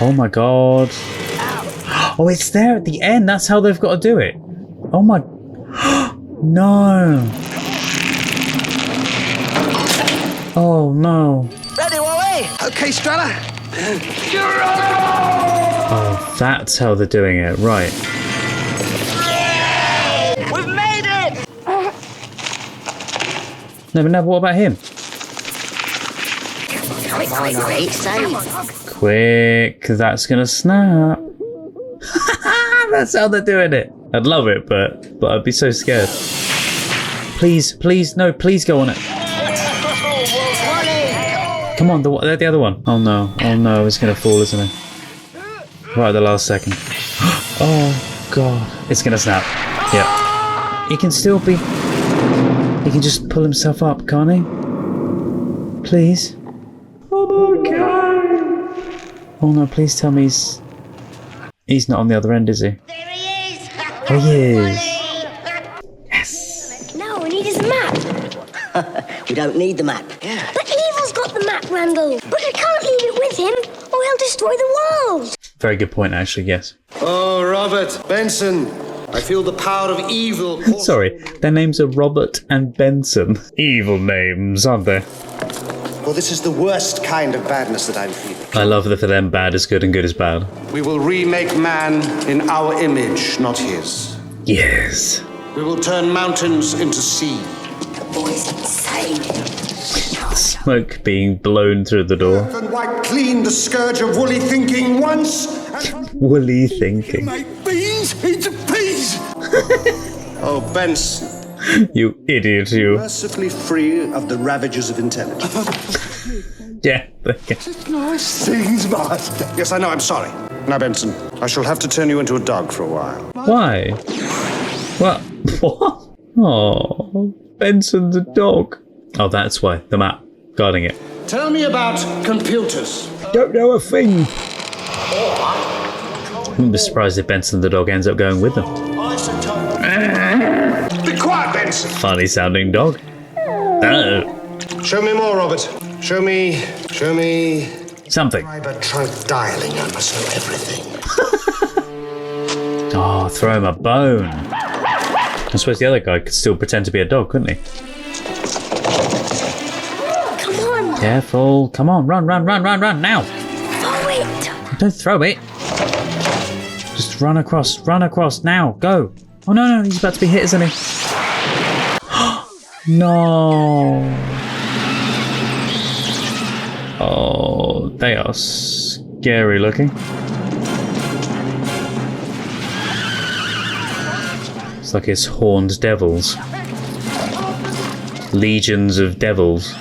Speaker 2: Oh my god. Oh, it's there at the end, that's how they've got to do it. Oh my... No. Oh no.
Speaker 6: Ready, Wally?
Speaker 18: Okay, Strella.
Speaker 2: Oh, that's how they're doing it, right.
Speaker 6: We've made it!
Speaker 2: No, but no, what about him?
Speaker 6: Quick, save.
Speaker 2: Quick, because that's gonna snap. That's how they're doing it. I'd love it, but I'd be so scared. Please, please, no, please go on it. Come on, the other one. Oh no, it's gonna fall, isn't it? Right at the last second. Oh god, it's gonna snap. Yeah. He can still be... He can just pull himself up, can't he? Please. Oh my god. Oh no, please tell me he's not on the other end, is he?
Speaker 13: There he is!
Speaker 2: Oh, he is.
Speaker 13: Yes! No, we need his map.
Speaker 6: We don't need the map.
Speaker 13: But Evil's got the map, Randall. But we can't leave it with him, or he'll destroy the world.
Speaker 2: Very good point, actually, yes.
Speaker 14: Oh, Robert, Benson, I feel the power of evil.
Speaker 2: Sorry, their names are Robert and Benson. Evil names, aren't they?
Speaker 14: Well, this is the worst kind of badness that I'm feeling.
Speaker 2: I love that for them, bad is good and good is bad.
Speaker 14: We will remake man in our image, not his.
Speaker 2: Yes.
Speaker 14: We will turn mountains into sea.
Speaker 6: The boy's insane.
Speaker 2: Smoke being blown through the door.
Speaker 14: And wipe clean the scourge of woolly thinking once.
Speaker 2: Woolly thinking.
Speaker 15: Make beans into peas.
Speaker 14: Oh, Benson.
Speaker 2: You idiot, you.
Speaker 14: Mercifully free of the ravages of intelligence.
Speaker 2: Yeah.
Speaker 14: Nice things, Master. Yes, I know, I'm sorry. Now, Benson, I shall have to turn you into a dog for a while.
Speaker 2: Why? What? What? Oh, Benson the dog. Oh, that's why. The map. Guarding it.
Speaker 14: Tell me about computers.
Speaker 2: Don't know a thing. I wouldn't be surprised if Benson the dog ends up going with them.
Speaker 14: Be quiet, Benson.
Speaker 2: Funny sounding dog. Oh.
Speaker 14: Show me more, Robert. Show me.
Speaker 2: Something.
Speaker 14: But try dialing. I must know everything.
Speaker 2: Oh, throw him a bone. I suppose the other guy could still pretend to be a dog, couldn't he?
Speaker 13: Come on.
Speaker 2: Careful. Come on, run, now.
Speaker 13: Throw it.
Speaker 2: Don't throw it. Just run across, now. Go. Oh, no, he's about to be hit, isn't he? No. Oh, they are scary looking. It's like it's horned devils. Legions of devils.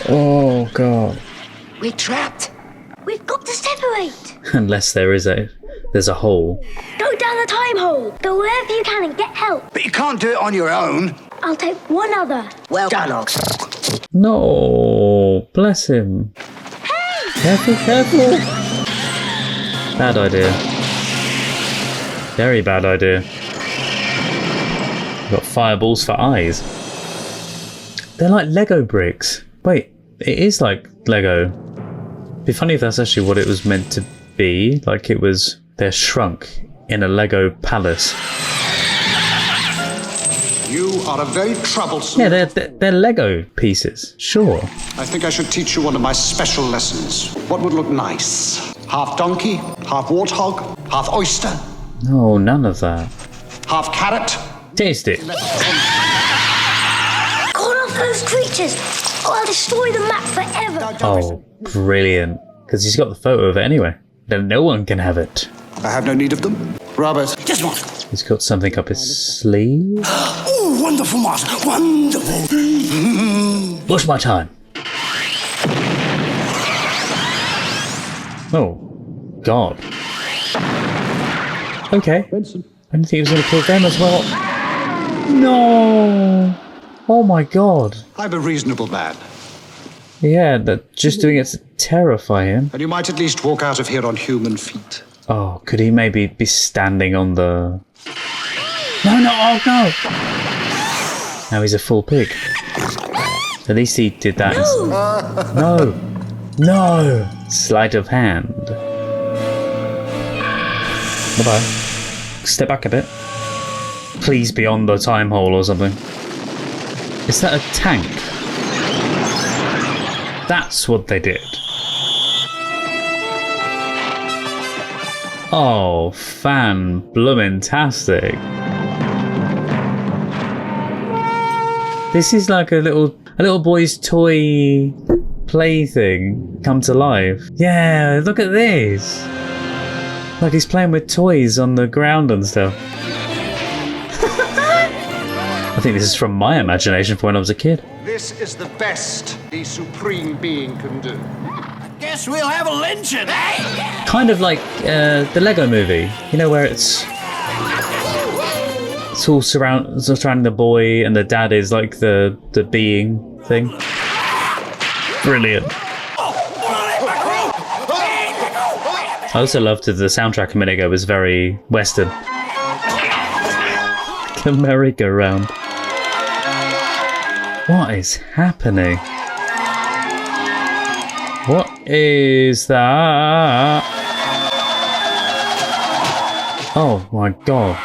Speaker 2: Oh, God.
Speaker 13: We're trapped. We've got to separate.
Speaker 2: Unless there's a hole.
Speaker 13: Go down the time hole. Go wherever you can and get help.
Speaker 18: But you can't do it on your own.
Speaker 13: I'll take one other.
Speaker 6: Well done, Ox.
Speaker 2: No, bless him.
Speaker 13: Hey!
Speaker 2: Careful. Bad idea. Very bad idea. Got fireballs for eyes. They're like Lego bricks. Wait, it is like Lego. It'd be funny if that's actually what it was meant to be. Like they're shrunk in a Lego palace.
Speaker 14: You are a very troublesome...
Speaker 2: Yeah, they're Lego pieces, sure.
Speaker 14: I think I should teach you one of my special lessons. What would look nice? Half donkey, half warthog, half oyster.
Speaker 2: No, none of that.
Speaker 14: Half carrot.
Speaker 2: Taste it.
Speaker 13: Call off those creatures, or I'll destroy the map forever.
Speaker 2: Oh, brilliant. Because he's got the photo of it anyway. Then no one can have it.
Speaker 14: I have no need of them. Robert.
Speaker 18: Just one.
Speaker 2: He's got something up his sleeve.
Speaker 18: Oh, wonderful, Master. Wonderful.
Speaker 2: What's my time? Oh, God. Okay.
Speaker 14: Benson.
Speaker 2: I didn't think he was going to kill them as well. No. Oh my God.
Speaker 14: I'm a reasonable man.
Speaker 2: Yeah, that just doing it to terrify him.
Speaker 14: And you might at least walk out of here on human feet.
Speaker 2: Oh, could he maybe be standing on the... No, oh no! Now he's a full pig. At least he did that. No! Sleight of hand. Bye-bye. Step back a bit. Please be on the time hole or something. Is that a tank? That's what they did. Oh, fan-bloomin-tastic. This is like a little boy's toy plaything come to life. Yeah, look at this. Like he's playing with toys on the ground and stuff. I think this is from my imagination from when I was a kid.
Speaker 14: This is the best the Supreme Being can do.
Speaker 18: Guess we'll have a lynching, eh?
Speaker 2: Kind of like the Lego movie, you know, where it's all surrounding the boy and the dad is like the being thing. Brilliant. I also loved that the soundtrack a minute ago was very Western. The merry-go-round. What is happening? What is that? Oh my God.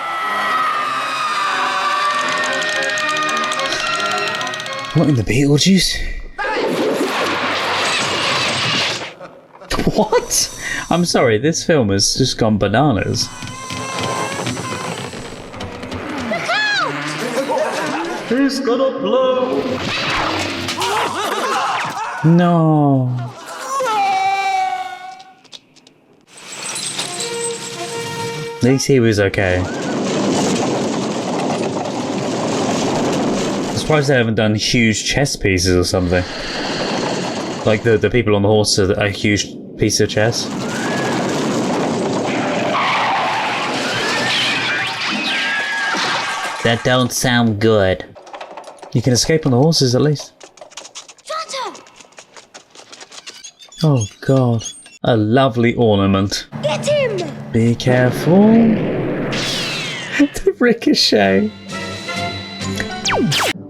Speaker 2: What in the Beetlejuice? What? I'm sorry, this film has just gone bananas. He's gonna blow! No. At least he was okay. I'm surprised they haven't done huge chess pieces or something. Like the people on the horse are a huge piece of chess. That don't sound good. You can escape on the horses at least. Oh god. A lovely ornament.
Speaker 13: Get him!
Speaker 2: Be careful. The ricochet.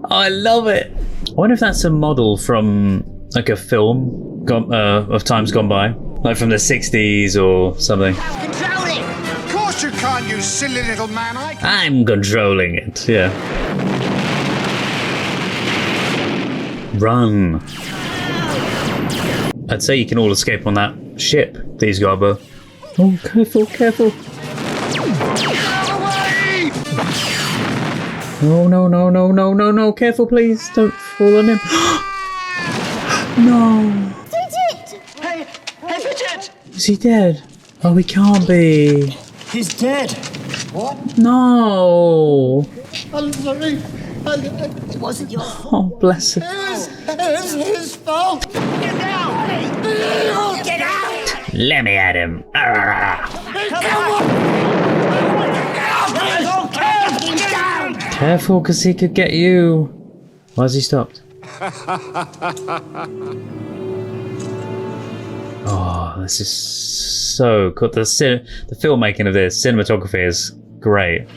Speaker 2: I love it. I wonder if that's a model from like a film of times gone by. Like from the 60s or something.
Speaker 18: Controlling! Of course you can't, you silly little man.
Speaker 2: I'm controlling it, yeah. Run. I'd say you can all escape on that ship, these guys, but... Oh, careful, careful. No, no, no, no, no, no, no. Careful, please. Don't fall on him. No.
Speaker 13: Fidget!
Speaker 18: Hey, Fidget!
Speaker 2: Is he dead? Oh, he can't be.
Speaker 18: He's dead. What?
Speaker 2: No.
Speaker 18: I'm sorry. It wasn't your fault.
Speaker 2: Oh, bless him.
Speaker 18: It was his fault. Get down! Get out!
Speaker 2: Let me at him. Careful, because he could get you. Why has he stopped? Oh, this is so cool. The filmmaking of this, cinematography is great.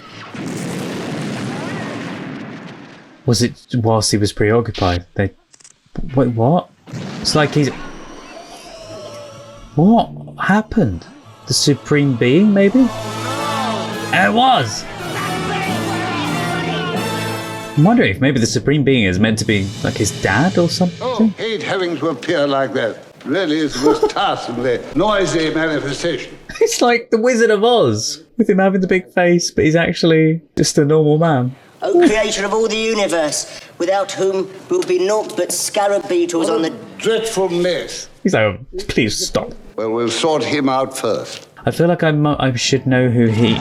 Speaker 2: Was it whilst he was preoccupied? Wait, what? It's like he's... What happened? The Supreme Being, maybe? It was! I'm wondering if maybe the Supreme Being is meant to be like his dad or something?
Speaker 20: Oh, hate having to appear like that. Really is the most tiresomely noisy manifestation.
Speaker 2: It's like the Wizard of Oz, with him having the big face, but he's actually just a normal man.
Speaker 6: O creator of all the universe, without whom will be naught but scarab beetles on the...
Speaker 20: Dreadful mess.
Speaker 2: He's like, oh, please stop.
Speaker 20: Well, we'll sort him out first.
Speaker 2: I feel like I should know who he...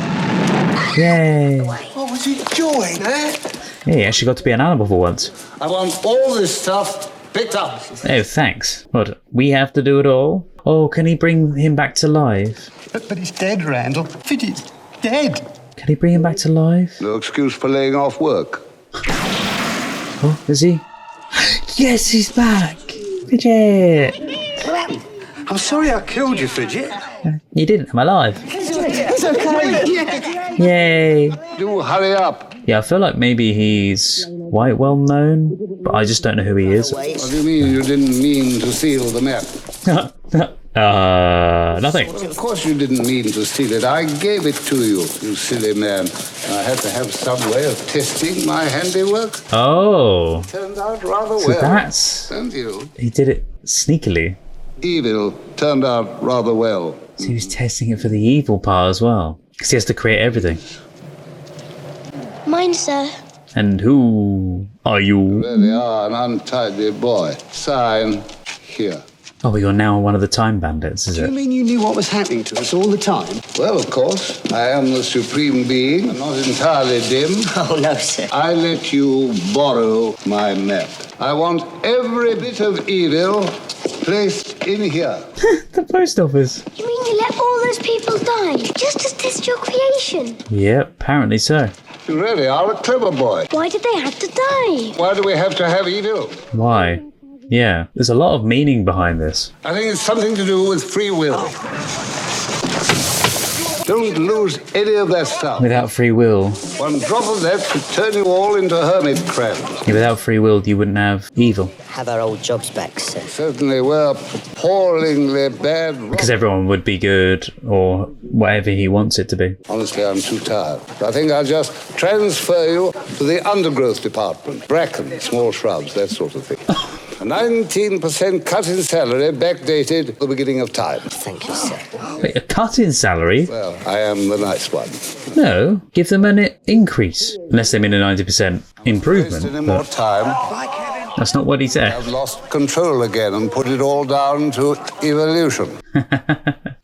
Speaker 2: Yay.
Speaker 20: What was he doing, eh?
Speaker 2: Yeah, he actually got to be an animal for once.
Speaker 20: I want all this stuff picked up.
Speaker 2: Oh, thanks. What, we have to do it all? Oh, can he bring him back to life?
Speaker 18: But he's dead, Randall. Fidget's dead.
Speaker 2: Can he bring him back to life?
Speaker 20: No excuse for laying off work.
Speaker 2: Oh, is he? Yes, he's back! Fidget!
Speaker 18: I'm sorry I killed you, Fidget.
Speaker 2: You didn't, I'm alive.
Speaker 18: It's okay.
Speaker 2: Yay!
Speaker 20: Do hurry up.
Speaker 2: Yeah, I feel like maybe he's quite well known, but I just don't know who he is.
Speaker 20: What do you mean you didn't mean to steal the map?
Speaker 2: Nothing.
Speaker 20: Well, of course you didn't mean to steal it. I gave it to you, you silly man. I had to have some way of testing my handiwork.
Speaker 2: Oh.
Speaker 20: Turned out rather
Speaker 2: So
Speaker 20: well.
Speaker 2: that's...
Speaker 20: And you?
Speaker 2: He did it sneakily.
Speaker 20: Evil turned out rather well.
Speaker 2: So he was testing it for the evil part as well. Because he has to create everything.
Speaker 13: Mine, sir.
Speaker 2: And who are you?
Speaker 20: You really are an untidy boy. Sign here.
Speaker 2: Oh, you're now one of the Time Bandits, is
Speaker 18: Do you
Speaker 2: it?
Speaker 18: mean you knew what was happening to us all the time?
Speaker 20: Well, of course, I am the Supreme Being. I'm not entirely dim.
Speaker 6: Oh, no, sir.
Speaker 20: I let you borrow my map. I want every bit of evil placed in here.
Speaker 2: The post office.
Speaker 13: You mean you let all those people die just to test your creation?
Speaker 2: Yep, apparently so.
Speaker 20: You really are a clever boy.
Speaker 13: Why did they have to die?
Speaker 20: Why do we have to have evil?
Speaker 2: Why? Yeah, there's a lot of meaning behind this.
Speaker 20: I think it's something to do with free will. Don't lose any of that stuff.
Speaker 2: Without free will.
Speaker 20: One drop of that could turn you all into hermit crabs.
Speaker 2: Yeah, without free will, you wouldn't have evil.
Speaker 6: Have our old jobs back, sir.
Speaker 20: Certainly we're appallingly bad.
Speaker 2: Because everyone would be good, or whatever he wants it to be.
Speaker 20: Honestly, I'm too tired. I think I'll just transfer you to the undergrowth department. Bracken, small shrubs, that sort of thing. A 19% cut in salary, backdated the beginning of time.
Speaker 6: Thank you, sir.
Speaker 2: Wait, a cut in salary?
Speaker 20: Well, I am the nice one.
Speaker 2: No, give them an increase. Unless they mean a 90% improvement.
Speaker 20: Any more time?
Speaker 2: That's not what he said.
Speaker 20: I've lost control again and put it all down to evolution.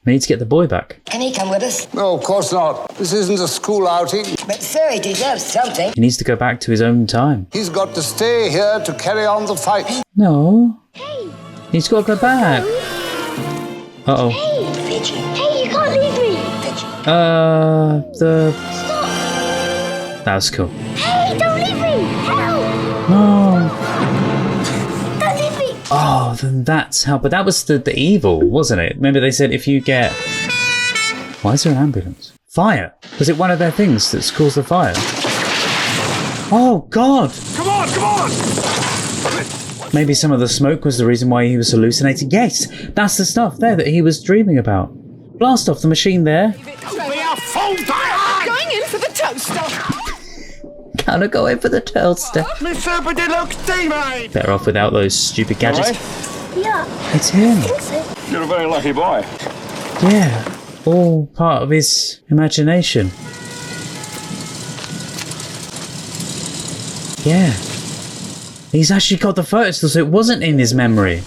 Speaker 2: We need to get the boy back.
Speaker 6: Can he come with us?
Speaker 20: No, of course not. This isn't a school outing.
Speaker 6: But, sir, he deserves something.
Speaker 2: He needs to go back to his own time.
Speaker 20: He's got to stay here to carry on the fight.
Speaker 2: No.
Speaker 13: Hey,
Speaker 2: He's got to go back. Uh-oh.
Speaker 13: Hey, you can't leave me. Stop.
Speaker 2: That was cool.
Speaker 13: Hey, don't leave me. Help.
Speaker 2: No.
Speaker 13: Don't leave me.
Speaker 2: Oh, then that's how. But that was the evil, wasn't it? Remember they said if you get. Why is there an ambulance? Fire. Was it one of their things that's caused the fire? Oh God.
Speaker 15: Come on, come on.
Speaker 2: Maybe some of the smoke was the reason why he was hallucinating. Yes, that's the stuff there that he was dreaming about. Blast off the machine there.
Speaker 15: We are full time.
Speaker 18: Going in for the toaster.
Speaker 2: Gotta go in for the toaster.
Speaker 15: Miss Super Deluxe teammate.
Speaker 2: Better off without those stupid gadgets.
Speaker 13: Yeah.
Speaker 2: It's him.
Speaker 13: I think so.
Speaker 17: You're a very lucky boy.
Speaker 2: Yeah, all part of his imagination. Yeah. He's actually got the photos, so it wasn't in his memory.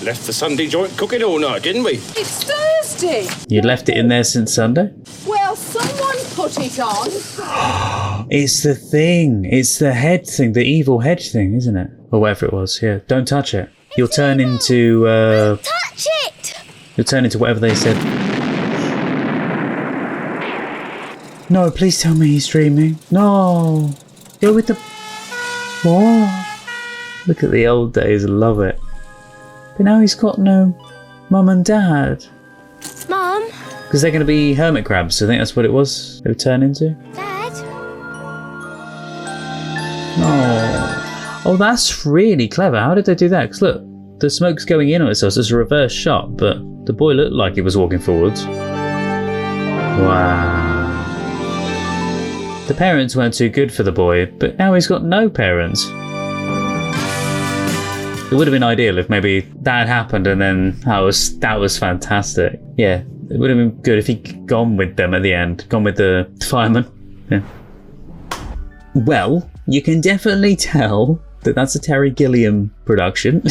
Speaker 11: Left the Sunday joint cooking all night, didn't we?
Speaker 18: It's Thursday.
Speaker 2: You'd left it in there since Sunday?
Speaker 18: Well, someone put it on.
Speaker 2: It's the thing. It's the head thing, the evil head thing, isn't it? Or whatever it was. Yeah, don't touch it. You'll turn into...
Speaker 13: Touch it.
Speaker 2: You'll turn into whatever they said. No, please tell me he's dreaming. No. Go with the... What? Look at the old days, I love it. But now he's got no mum and dad.
Speaker 13: Mum.
Speaker 2: Because they're going to be hermit crabs, I think that's what it was they would turn into.
Speaker 13: Dad.
Speaker 2: Oh, that's really clever. How did they do that? Because look, the smoke's going in on itself, so it's a reverse shot, but the boy looked like he was walking forwards. Wow. The parents weren't too good for the boy, but now he's got no parents. It would have been ideal if maybe that had happened and then that was fantastic. Yeah, it would have been good if he'd gone with them at the end, gone with the fireman. Yeah. Well, you can definitely tell that that's a Terry Gilliam production.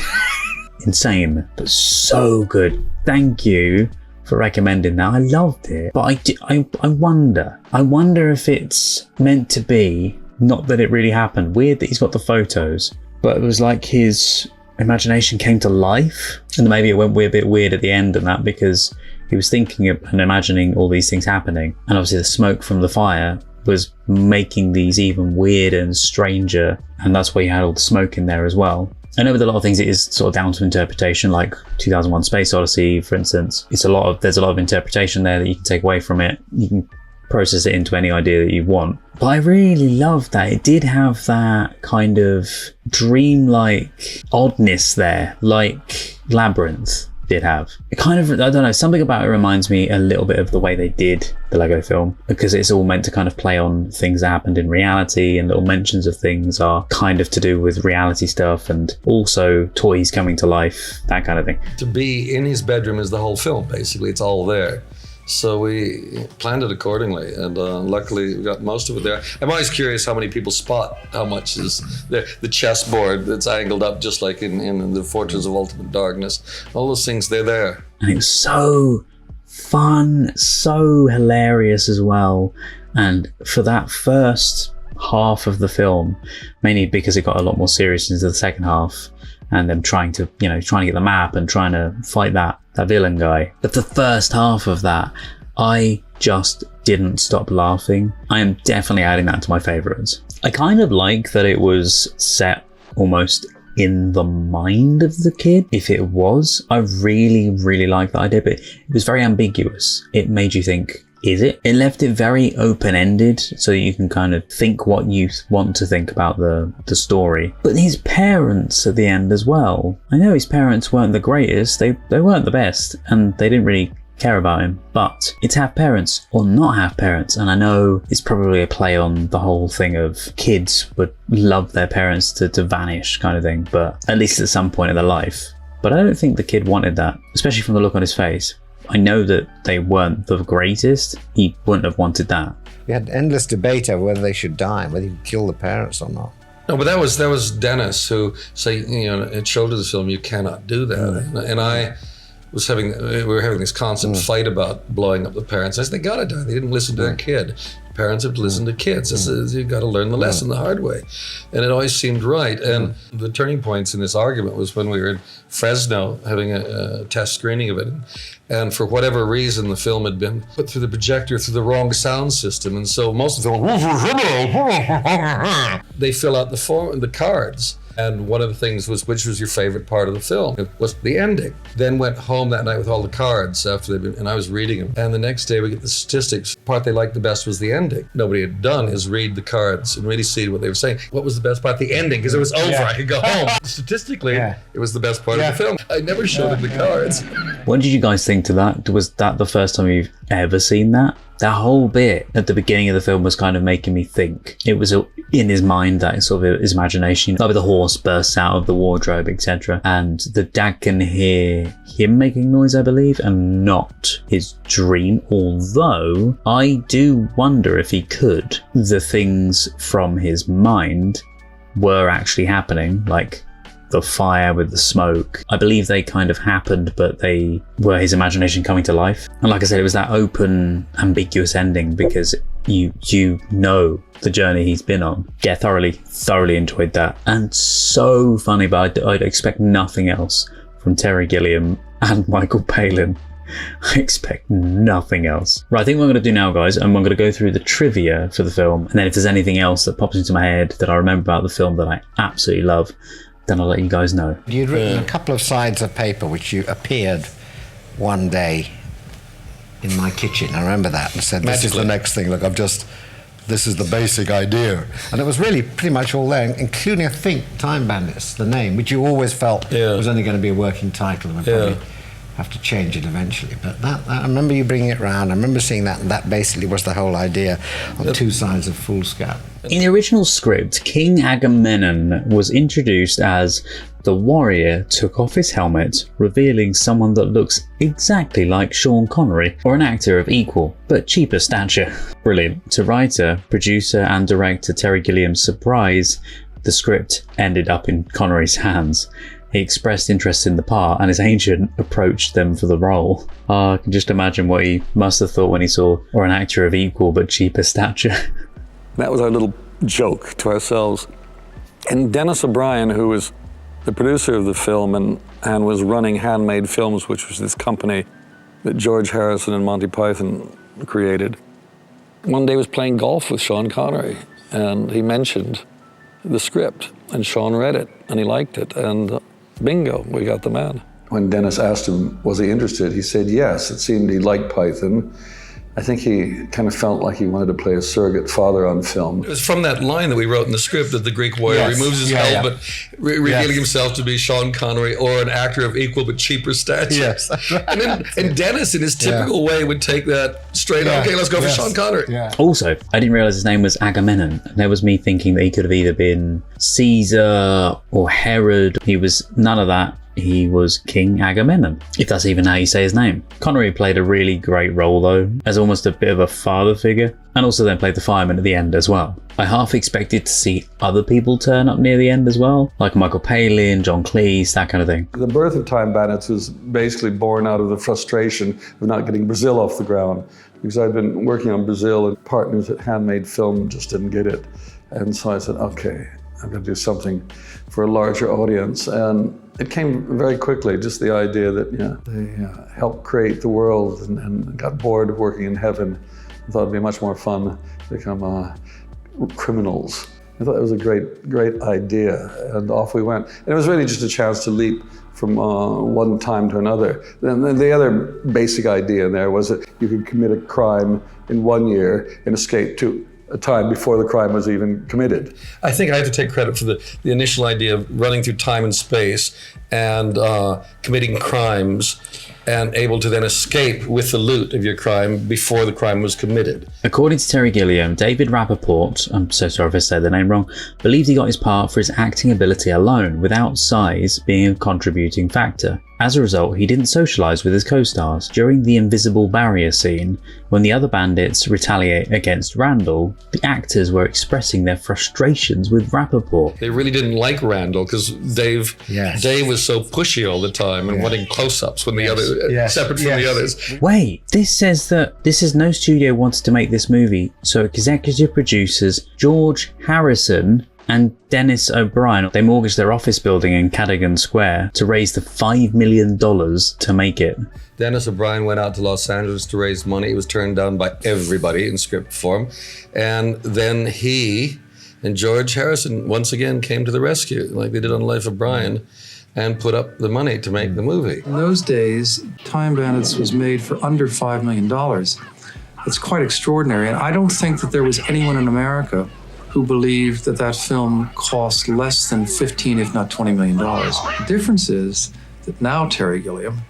Speaker 2: Insane, but so good. Thank you for recommending that. I loved it, but I wonder if it's meant to be, not that it really happened. Weird that he's got the photos, but it was like his imagination came to life, and maybe it went a bit weird at the end and that, because he was thinking of and imagining all these things happening, and obviously the smoke from the fire was making these even weirder and stranger, and that's why you had all the smoke in there as well. I know with a lot of things it is sort of down to interpretation, like 2001 Space Odyssey, for instance. There's a lot of interpretation there that you can take away from it. You can process it into any idea that you want. But I really loved that. It did have that kind of dreamlike oddness there, like Labyrinth did have. It kind of, I don't know, something about it reminds me a little bit of the way they did the Lego film, because it's all meant to kind of play on things that happened in reality, and little mentions of things are kind of to do with reality stuff, and also toys coming to life, that kind of thing.
Speaker 21: To be in his bedroom is the whole film, basically. It's all there. So we planned it accordingly, and luckily we got most of it there. I'm always curious how many people spot how much is there. The chessboard that's angled up just like in the Fortress of Ultimate Darkness. All those things, they're there.
Speaker 2: And it was so fun, so hilarious as well. And for that first half of the film, mainly because it got a lot more serious into the second half, and them trying to get the map and trying to fight that villain guy. But the first half of that, I just didn't stop laughing. I am definitely adding that to my favorites. I kind of like that it was set almost in the mind of the kid. If it was, I really, really like that idea, but it was very ambiguous. It made you think, is it? It left it very open-ended, so that you can kind of think what you want to think about the story. But his parents at the end as well. I know his parents weren't the greatest, they weren't the best, and they didn't really care about him, but it's have parents or not have parents. And I know it's probably a play on the whole thing of kids would love their parents to vanish kind of thing, but at least at some point in their life. But I don't think the kid wanted that, especially from the look on his face. I know that they weren't the greatest. He wouldn't have wanted that.
Speaker 22: We had endless debate over whether they should die, whether he'd kill the parents or not.
Speaker 21: No, but that was Dennis who say, it showed in the film, you cannot do that. And I was we were having this constant fight about blowing up the parents. I said, they gotta die. They didn't listen to their kid. Parents have to listen to kids. You've got to learn the lesson the hard way. And it always seemed right. And the turning points in this argument was when we were in Fresno having a test screening of it. And for whatever reason, the film had been put through the projector through the wrong sound system. And so most of the film, they fill out the cards. And one of the things was, which was your favorite part of the film? It was the ending. Then went home that night with all the cards after they'd been, and I was reading them. And the next day we get the statistics. The part they liked the best was the ending. Nobody had done is read the cards and really see what they were saying. What was the best part? The ending, because it was over. I could go home. Statistically, it was the best part of the film. I never showed them the cards.
Speaker 2: What did you guys think to that? Was that the first time you've ever seen that? That whole bit at the beginning of the film was kind of making me think. It was in his mind, that sort of his imagination. Like the horse bursts out of the wardrobe, etc. And the dad can hear him making noise, I believe, and not his dream. Although I do wonder if he could. The things from his mind were actually happening, like the fire with the smoke. I believe they kind of happened, but they were his imagination coming to life. And like I said, it was that open, ambiguous ending because you know the journey he's been on. Yeah, thoroughly enjoyed that. And so funny, but I'd expect nothing else from Terry Gilliam and Michael Palin. I expect nothing else. Right, I think what I'm going to do now, guys, I'm going to go through the trivia for the film. And then if there's anything else that pops into my head that I remember about the film that I absolutely love, then I'll let you guys know.
Speaker 22: You'd written a couple of sides of paper which you appeared one day in my kitchen. I remember that, and said, this is the next thing. Look, this is the basic idea. And it was really pretty much all there, including, I think, Time Bandits, the name, which you always felt was only going to be a working title and would probably have to change it eventually. But I remember you bringing it round. I remember seeing that, and that basically was the whole idea on two sides of foolscap.
Speaker 2: In the original script, King Agamemnon was introduced as the warrior took off his helmet, revealing someone that looks exactly like Sean Connery, or an actor of equal but cheaper stature. Brilliant. To writer, producer and director Terry Gilliam's surprise, the script ended up in Connery's hands. He expressed interest in the part and his agent approached them for the role. I can just imagine what he must have thought when he saw, or an actor of equal but cheaper stature.
Speaker 1: That was our little joke to ourselves. And Dennis O'Brien, who was the producer of the film and was running Handmade Films, which was this company that George Harrison and Monty Python created, one day was playing golf with Sean Connery, and he mentioned the script, and Sean read it, and he liked it, and bingo, we got the man.
Speaker 21: When Dennis asked him, was he interested, he said yes. It seemed he liked Python. I think he kind of felt like he wanted to play a surrogate father on film. It was from that line that we wrote in the script that the Greek warrior removes his helmet, revealing himself to be Sean Connery or an actor of equal but cheaper stature.
Speaker 22: Yes.
Speaker 21: and Dennis, in his typical way, would take that straight, okay, let's go for Sean Connery.
Speaker 2: Also, I didn't realise his name was Agamemnon. That was me thinking that he could have either been Caesar or Herod. He was none of that. He was King Agamemnon, if that's even how you say his name. Connery played a really great role though, as almost a bit of a father figure, and also then played the fireman at the end as well. I half expected to see other people turn up near the end as well, like Michael Palin, John Cleese, that kind of thing.
Speaker 21: The birth of Time Bandits was basically born out of the frustration of not getting Brazil off the ground, because I'd been working on Brazil and partners at Handmade Film just didn't get it. And so I said, okay, I'm going to do something for a larger audience. And it came very quickly, just the idea that they helped create the world and got bored of working in heaven. I thought it'd be much more fun to become criminals. I thought it was a great idea, and off we went. And it was really just a chance to leap from one time to another. And the other basic idea in there was that you could commit a crime in 1 year and escape to a time before the crime was even committed. I think I have to take credit for the initial idea of running through time and space and committing crimes and able to then escape with the loot of your crime before the crime was committed.
Speaker 2: According to Terry Gilliam, David Rappaport, I'm so sorry if I said the name wrong, believed he got his part for his acting ability alone, without size being a contributing factor. As a result, he didn't socialise with his co-stars. During the invisible barrier scene, when the other bandits retaliate against Randall, the actors were expressing their frustrations with Rappaport.
Speaker 21: They really didn't like Randall because Dave was was so pushy all the time and wanting close-ups when the other separate from the others.
Speaker 2: Wait, this says no studio wanted to make this movie, so executive producers George Harrison and Dennis O'Brien, they mortgaged their office building in Cadogan Square to raise the $5 million to make it.
Speaker 21: Dennis O'Brien went out to Los Angeles to raise money. He was turned down by everybody in script form. And then he and George Harrison once again came to the rescue, like they did on Life of Brian, and put up the money to make the movie.
Speaker 4: In those days, Time Bandits was made for under $5 million. It's quite extraordinary, and I don't think that there was anyone in America who believed that that film cost less than 15, if not $20 million. The difference is that now Terry Gilliam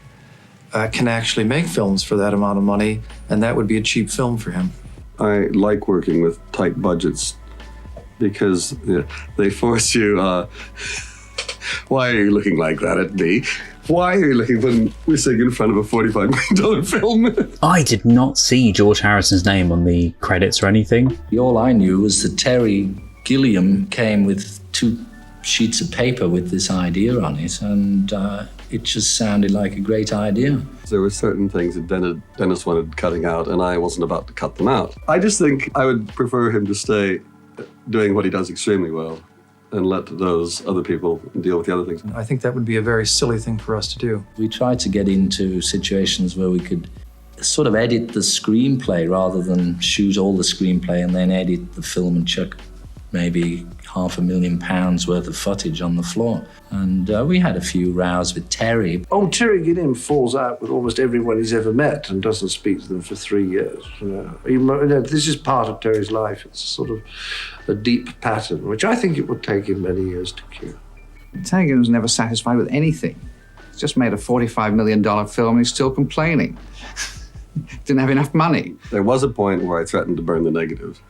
Speaker 4: can actually make films for that amount of money, and that would be a cheap film for him.
Speaker 5: I like working with tight budgets because they force you, why are you looking like that at me? Why are you looking when we're sitting in front of a $45 million film?
Speaker 2: I did not see George Harrison's name on the credits or anything.
Speaker 23: All I knew was that Terry Gilliam came with 2 sheets of paper with this idea on it, and it just sounded like a great idea.
Speaker 5: There were certain things that Dennis wanted cutting out, and I wasn't about to cut them out. I just think I would prefer him to stay doing what he does extremely well and let those other people deal with the other things.
Speaker 4: I think that would be a very silly thing for us to do.
Speaker 23: We tried to get into situations where we could sort of edit the screenplay rather than shoot all the screenplay and then edit the film and chuck maybe £500,000 worth of footage on the floor. And we had a few rows with Terry.
Speaker 24: Oh, Terry Gilliam falls out with almost everyone he's ever met and doesn't speak to them for 3 years. This is part of Terry's life. It's sort of a deep pattern, which I think it would take him many years to cure.
Speaker 25: Terry Gilliam was never satisfied with anything. He's just made a $45 million film and he's still complaining. Didn't have enough money.
Speaker 5: There was a point where I threatened to burn the negative.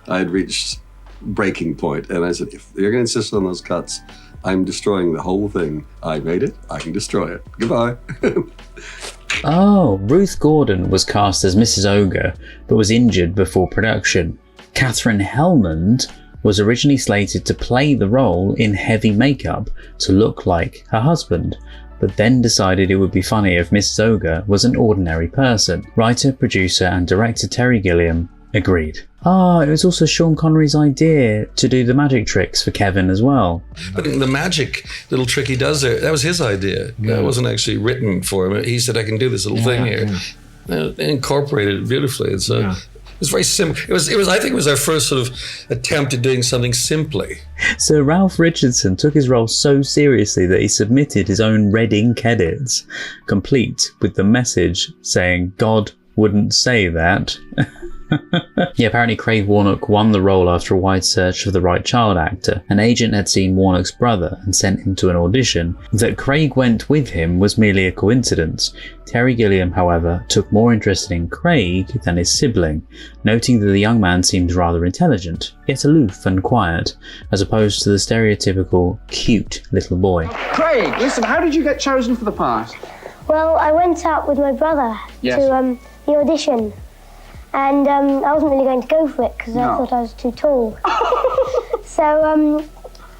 Speaker 5: I had reached breaking point, and I said, if you're going to insist on those cuts, I'm destroying the whole thing. I made it, I can destroy it. Goodbye.
Speaker 2: Oh, Ruth Gordon was cast as Mrs. Ogre, but was injured before production. Catherine Helmond was originally slated to play the role in heavy makeup to look like her husband, but then decided it would be funny if Mrs. Ogre was an ordinary person. Writer, producer and director Terry Gilliam agreed. It was also Sean Connery's idea to do the magic tricks for Kevin as well.
Speaker 21: But the magic little trick he does there, that was his idea. That wasn't actually written for him. He said, I can do this little thing here. They incorporated it beautifully. It's very simple. It was. I think it was our first sort of attempt at doing something simply.
Speaker 2: So Ralph Richardson took his role so seriously that he submitted his own red ink edits, complete with the message saying, God wouldn't say that. Yeah, apparently Craig Warnock won the role after a wide search for the right child actor. An agent had seen Warnock's brother and sent him to an audition. That Craig went with him was merely a coincidence. Terry Gilliam, however, took more interest in Craig than his sibling, noting that the young man seemed rather intelligent, yet aloof and quiet, as opposed to the stereotypical cute little boy.
Speaker 26: Craig, listen, how did you get chosen for the part?
Speaker 13: Well, I went out with my brother to the audition. And I wasn't really going to go for it because I thought I was too tall. So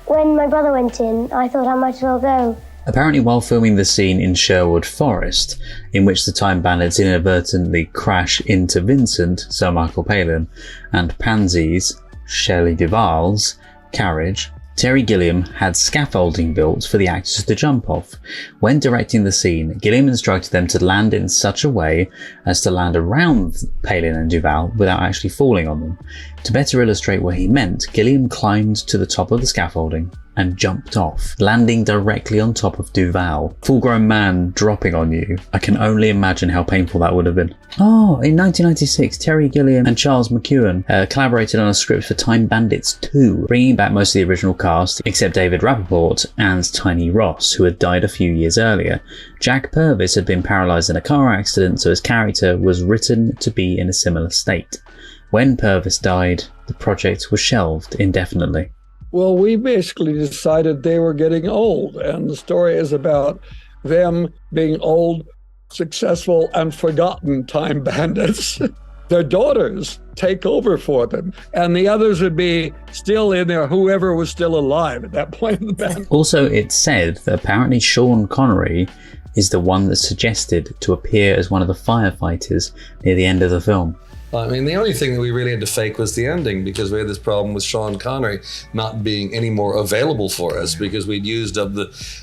Speaker 13: when my brother went in, I thought I might as well go.
Speaker 2: Apparently while filming the scene in Sherwood Forest, in which the Time Bandits inadvertently crash into Vincent, Sir Michael Palin, and Pansy's, Shelley Duvall's, carriage, Terry Gilliam had scaffolding built for the actors to jump off. When directing the scene, Gilliam instructed them to land in such a way as to land around Palin and Duvall without actually falling on them. To better illustrate what he meant, Gilliam climbed to the top of the scaffolding and jumped off, landing directly on top of Duvall. Full-grown man dropping on you. I can only imagine how painful that would have been. In 1996, Terry Gilliam and Charles McEwan collaborated on a script for Time Bandits 2, bringing back most of the original cast, except David Rappaport and Tiny Ross, who had died a few years earlier. Jack Purvis had been paralysed in a car accident, so his character was written to be in a similar state. When Purvis died, the project was shelved indefinitely.
Speaker 27: Well, we basically decided they were getting old, and the story is about them being old, successful, and forgotten time bandits. their daughters take over for them, and the others would be still in there, whoever was still alive at that point in the band.
Speaker 2: Also, it's said that apparently Sean Connery is the one that's suggested to appear as one of the firefighters near the end of the film.
Speaker 21: I mean, the only thing that we really had to fake was the ending, because we had this problem with Sean Connery not being any more available for us, because we'd used up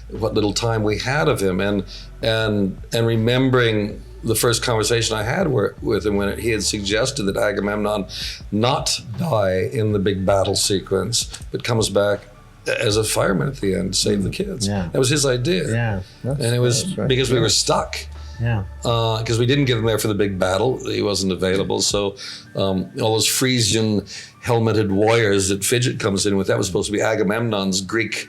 Speaker 21: what little time we had of him, and remembering the first conversation I had with him when he had suggested that Agamemnon not die in the big battle sequence, but comes back as a fireman at the end to save the kids.
Speaker 22: Yeah.
Speaker 21: That was his idea.
Speaker 22: Yeah.
Speaker 21: And it was because we were stuck.
Speaker 22: Yeah.
Speaker 21: Because we didn't get him there for the big battle. He wasn't available. So all those Frisian helmeted warriors that Fidget comes in with, that was supposed to be Agamemnon's Greek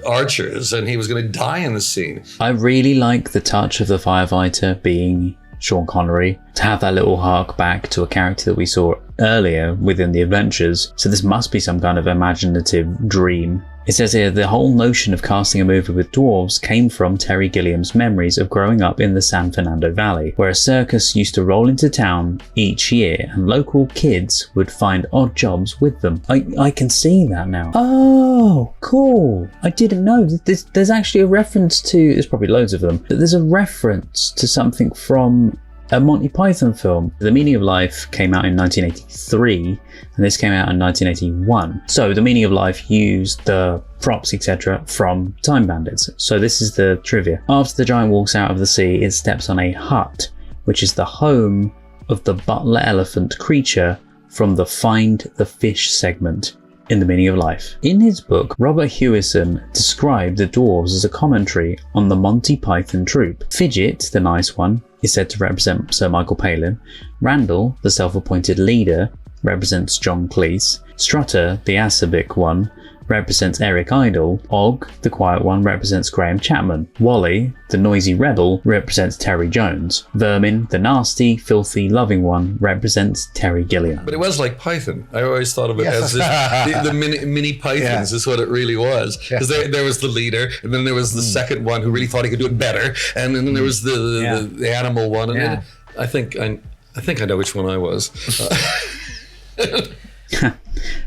Speaker 21: archers, and he was going to die in the scene.
Speaker 2: I really like the touch of the firefighter being Sean Connery, to have that little hark back to a character that we saw earlier within the adventures. So this must be some kind of imaginative dream. It says here, the whole notion of casting a movie with dwarves came from Terry Gilliam's memories of growing up in the San Fernando Valley, where a circus used to roll into town each year and local kids would find odd jobs with them. I can see that now. Oh, cool. I didn't know. There's actually a reference to, there's probably loads of them, but there's a reference to something from a Monty Python film. The Meaning of Life came out in 1983 and this came out in 1981. So The Meaning of Life used the props, etc. from Time Bandits. So this is the trivia. After the giant walks out of the sea, it steps on a hut, which is the home of the butler elephant creature from the Find the Fish segment in The Meaning of Life. In his book, Robert Hewison described the dwarves as a commentary on the Monty Python troupe. Fidget, the nice one, is said to represent Sir Michael Palin. Randall, the self-appointed leader, represents John Cleese. Strutter, the acerbic one, represents Eric Idle. Og, the quiet one, represents Graham Chapman. Wally, the noisy rebel, represents Terry Jones. Vermin, the nasty, filthy, loving one, represents Terry Gilliam.
Speaker 21: But it was like Python. I always thought of it as the mini Pythons is what it really was. Because there was the leader, and then there was the second one who really thought he could do it better, and then there was the animal one. And then I think I know which one I was.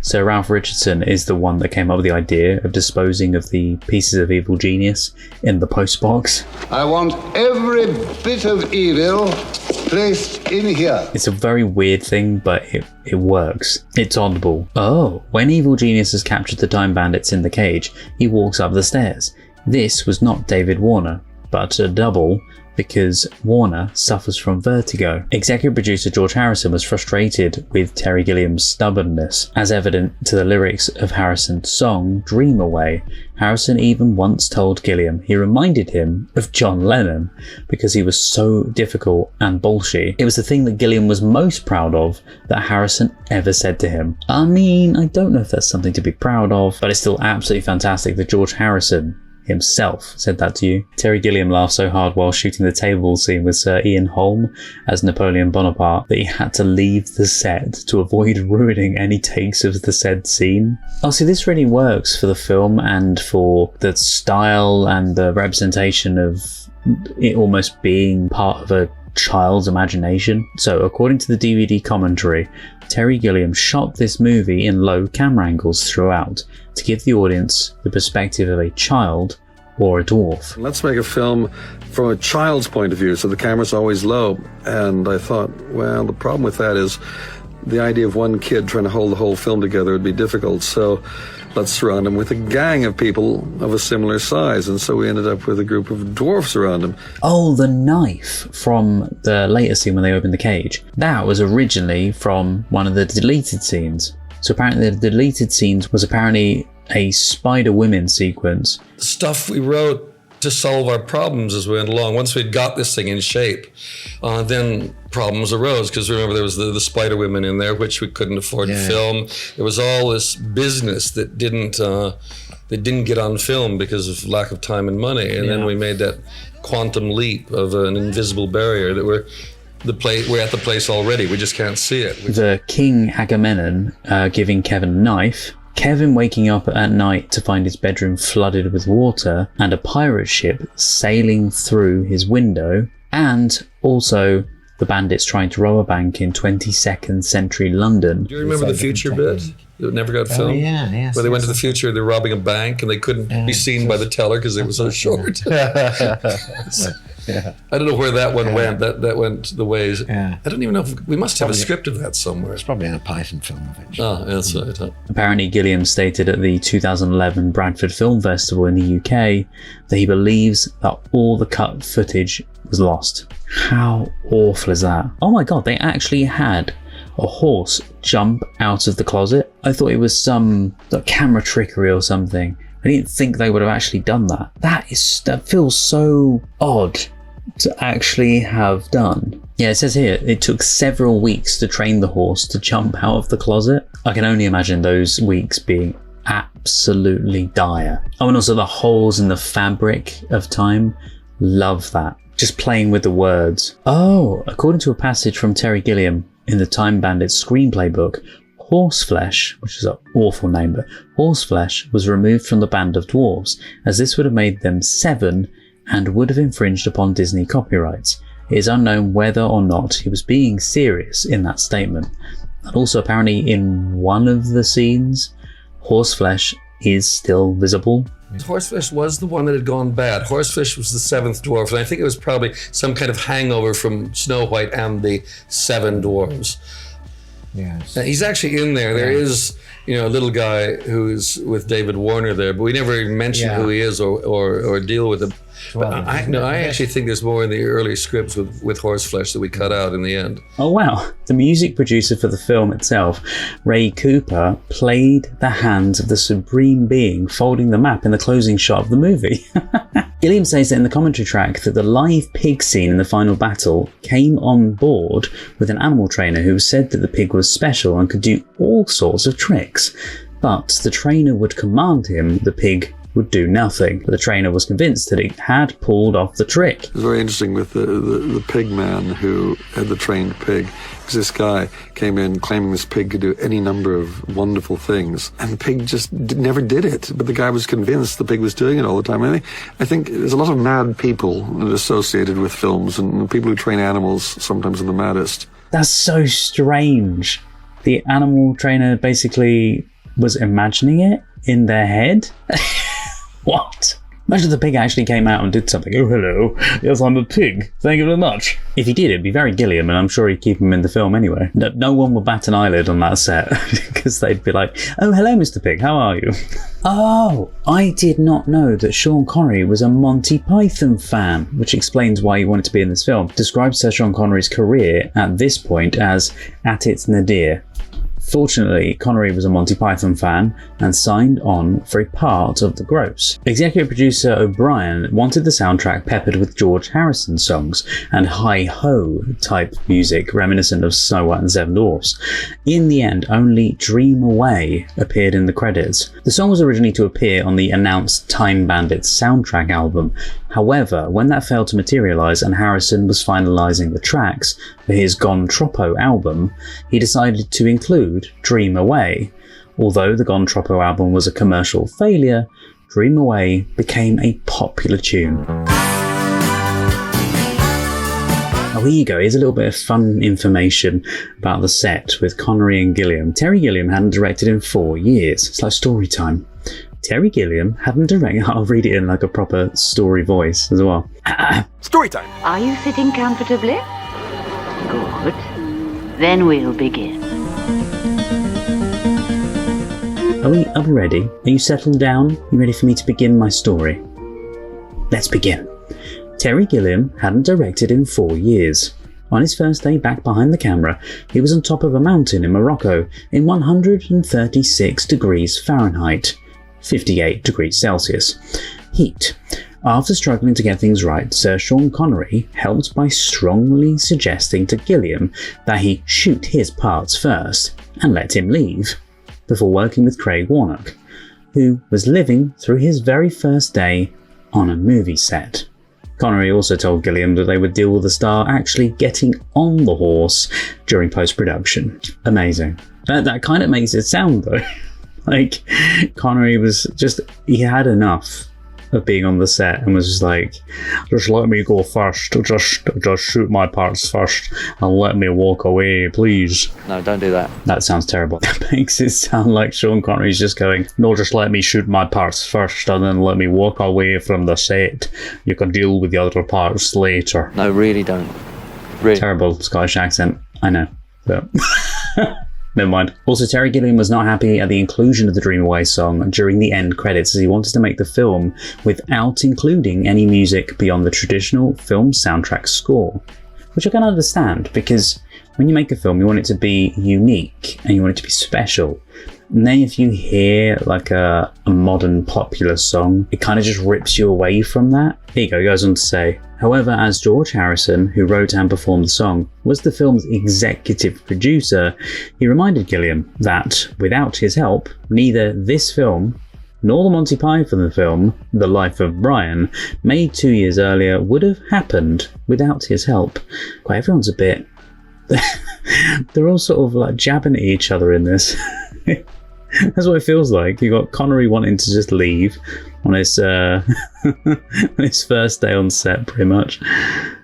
Speaker 2: So Ralph Richardson is the one that came up with the idea of disposing of the pieces of evil genius in the postbox.
Speaker 20: I want every bit of evil placed in here.
Speaker 2: It's a very weird thing, but it works. It's oddball. Oh, when evil genius has captured the Time Bandits in the cage, he walks up the stairs. This was not David Warner, but a double, because Warner suffers from vertigo. Executive producer George Harrison was frustrated with Terry Gilliam's stubbornness, as evident to the lyrics of Harrison's song Dream Away. Harrison even once told Gilliam he reminded him of John Lennon because he was so difficult and bullshit. It was the thing that Gilliam was most proud of that Harrison ever said to him. I mean, I don't know if that's something to be proud of, but it's still absolutely fantastic that George Harrison himself said that to you. Terry Gilliam laughed so hard while shooting the table scene with Sir Ian Holm as Napoleon Bonaparte that he had to leave the set to avoid ruining any takes of the said scene. Oh, see, this really works for the film and for the style and the representation of it almost being part of a child's imagination. So according to the DVD commentary, Terry Gilliam shot this movie in low camera angles throughout to give the audience the perspective of a child or a dwarf.
Speaker 1: Let's make a film from a child's point of view, so the camera's always low. And I thought, well, the problem with that is the idea of one kid trying to hold the whole film together would be difficult. So let's surround him with a gang of people of a similar size. And so we ended up with a group of dwarfs around him.
Speaker 2: Oh, the knife from the later scene when they open the cage. That was originally from one of the deleted scenes. So apparently the deleted scenes was apparently a Spider-Women sequence.
Speaker 21: The stuff we wrote to solve our problems as we went along. Once we'd got this thing in shape, then problems arose, because remember there was the Spider-Women in there, which we couldn't afford to film. There was all this business that didn't get on film because of lack of time and money. And then we made that quantum leap of an invisible barrier that we're at the place already. We just can't see it.
Speaker 2: The King Agamemnon giving Kevin a knife, Kevin waking up at night to find his bedroom flooded with water, and a pirate ship sailing through his window, and also the bandits trying to rob a bank in 22nd century London.
Speaker 21: Do you remember the future bit? It never got filmed.
Speaker 22: Yes.
Speaker 21: Where they went to the future, they're robbing a bank and they couldn't be seen by the teller because it was so short.
Speaker 22: Yeah.
Speaker 21: I don't know where that one went. That went the ways.
Speaker 22: Yeah.
Speaker 21: I don't even know if we must have a script of that somewhere.
Speaker 22: It's probably in a Python film eventually.
Speaker 21: Oh, that's right. Huh?
Speaker 2: Apparently, Gilliam stated at the 2011 Bradford Film Festival in the UK that he believes that all the cut footage was lost. How awful is that? Oh my god, they actually had a horse jump out of the closet. I thought it was some camera trickery or something. I didn't think they would have actually done that. That feels so odd to actually have done. Yeah, it says here, it took several weeks to train the horse to jump out of the closet. I can only imagine those weeks being absolutely dire. Oh, and also the holes in the fabric of time. Love that. Just playing with the words. Oh, according to a passage from Terry Gilliam in the Time Bandits screenplay book, Horseflesh, which is an awful name, but Horseflesh was removed from the band of dwarves, as this would have made them 7 and would have infringed upon Disney copyrights. It is unknown whether or not he was being serious in that statement. And also apparently in one of the scenes, Horseflesh is still visible.
Speaker 21: Horseflesh was the one that had gone bad. Horseflesh was the 7th dwarf, and I think it was probably some kind of hangover from Snow White and the 7 dwarves.
Speaker 22: Yes.
Speaker 21: He's actually in there. There is, a little guy who's with David Warner there, but we never even mention who he is or deal with him. But I actually think there's more in the early scripts with Horseflesh that we cut out in the end.
Speaker 2: Oh wow. The music producer for the film itself, Ray Cooper, played the hands of the Supreme Being folding the map in the closing shot of the movie. Gilliam says that in the commentary track that the live pig scene in the final battle came on board with an animal trainer who said that the pig was special and could do all sorts of tricks. But the trainer would command him the pig would do nothing. But the trainer was convinced that it had pulled off the trick.
Speaker 1: It was very interesting with the pig man who had the trained pig, because this guy came in claiming this pig could do any number of wonderful things, and the pig just never did it. But the guy was convinced the pig was doing it all the time. I think there's a lot of mad people associated with films, and people who train animals sometimes are the maddest.
Speaker 2: That's so strange. The animal trainer basically was imagining it in their head. What? Imagine if the pig actually came out and did something. Oh, hello. Yes, I'm a pig. Thank you very much. If he did, it'd be very Gilliam, and I'm sure he'd keep him in the film anyway. No one would bat an eyelid on that set, because they'd be like, oh, hello, Mr. Pig, how are you? Oh, I did not know that Sean Connery was a Monty Python fan, which explains why he wanted to be in this film. Describes Sir Sean Connery's career at this point as at its nadir. Fortunately, Connery was a Monty Python fan and signed on for a part of the gross. Executive producer O'Brien wanted the soundtrack peppered with George Harrison songs and hi-ho type music reminiscent of Snow White and the Seven Dwarfs. In the end, only Dream Away appeared in the credits. The song was originally to appear on the announced Time Bandits soundtrack album. However, when that failed to materialise and Harrison was finalising the tracks for his Gone Troppo album, he decided to include Dream Away. Although the Gone Troppo album was a commercial failure, Dream Away became a popular tune. Oh, here you go. Here's a little bit of fun information about the set with Connery and Gilliam. Terry Gilliam hadn't directed in 4 years. It's like story time. Terry Gilliam hadn't directed. I'll read it in like a proper story voice as well.
Speaker 3: Story time.
Speaker 7: Are you sitting comfortably? Good. Then we'll begin.
Speaker 2: Are we ready? Are you settled down? You ready for me to begin my story? Let's begin. Terry Gilliam hadn't directed in 4 years. On his first day back behind the camera, he was on top of a mountain in Morocco in 136 degrees Fahrenheit, 58 degrees Celsius. Heat. After struggling to get things right, Sir Sean Connery helped by strongly suggesting to Gilliam that he shoot his parts first and let him leave, before working with Craig Warnock, who was living through his very first day on a movie set. Connery also told Gilliam that they would deal with the star actually getting on the horse during post-production. Amazing. That kind of makes it sound though like Connery was just, he had enough of being on the set and was just like, just let me go first, just shoot my parts first and let me walk away, please.
Speaker 3: No, don't do that.
Speaker 2: That sounds terrible. That makes it sound like Sean Connery's just going, no, just let me shoot my parts first and then let me walk away from the set. You can deal with the other parts later.
Speaker 3: No, really don't. Really.
Speaker 2: Terrible Scottish accent, I know, but never mind. Also, Terry Gilliam was not happy at the inclusion of the Dream Away song during the end credits, as he wanted to make the film without including any music beyond the traditional film soundtrack score, which I can understand, because when you make a film, you want it to be unique and you want it to be special. And then if you hear like a modern popular song, it kind of just rips you away from that. Here you go, he goes on to say, however, as George Harrison, who wrote and performed the song, was the film's executive producer, he reminded Gilliam that, without his help, neither this film nor the Monty Python film, The Life of Brian, made 2 years earlier, would have happened without his help. Quite everyone's a bit... They're all sort of like jabbing at each other in this. That's what it feels like. You got Connery wanting to just leave on his on his first day on set, pretty much.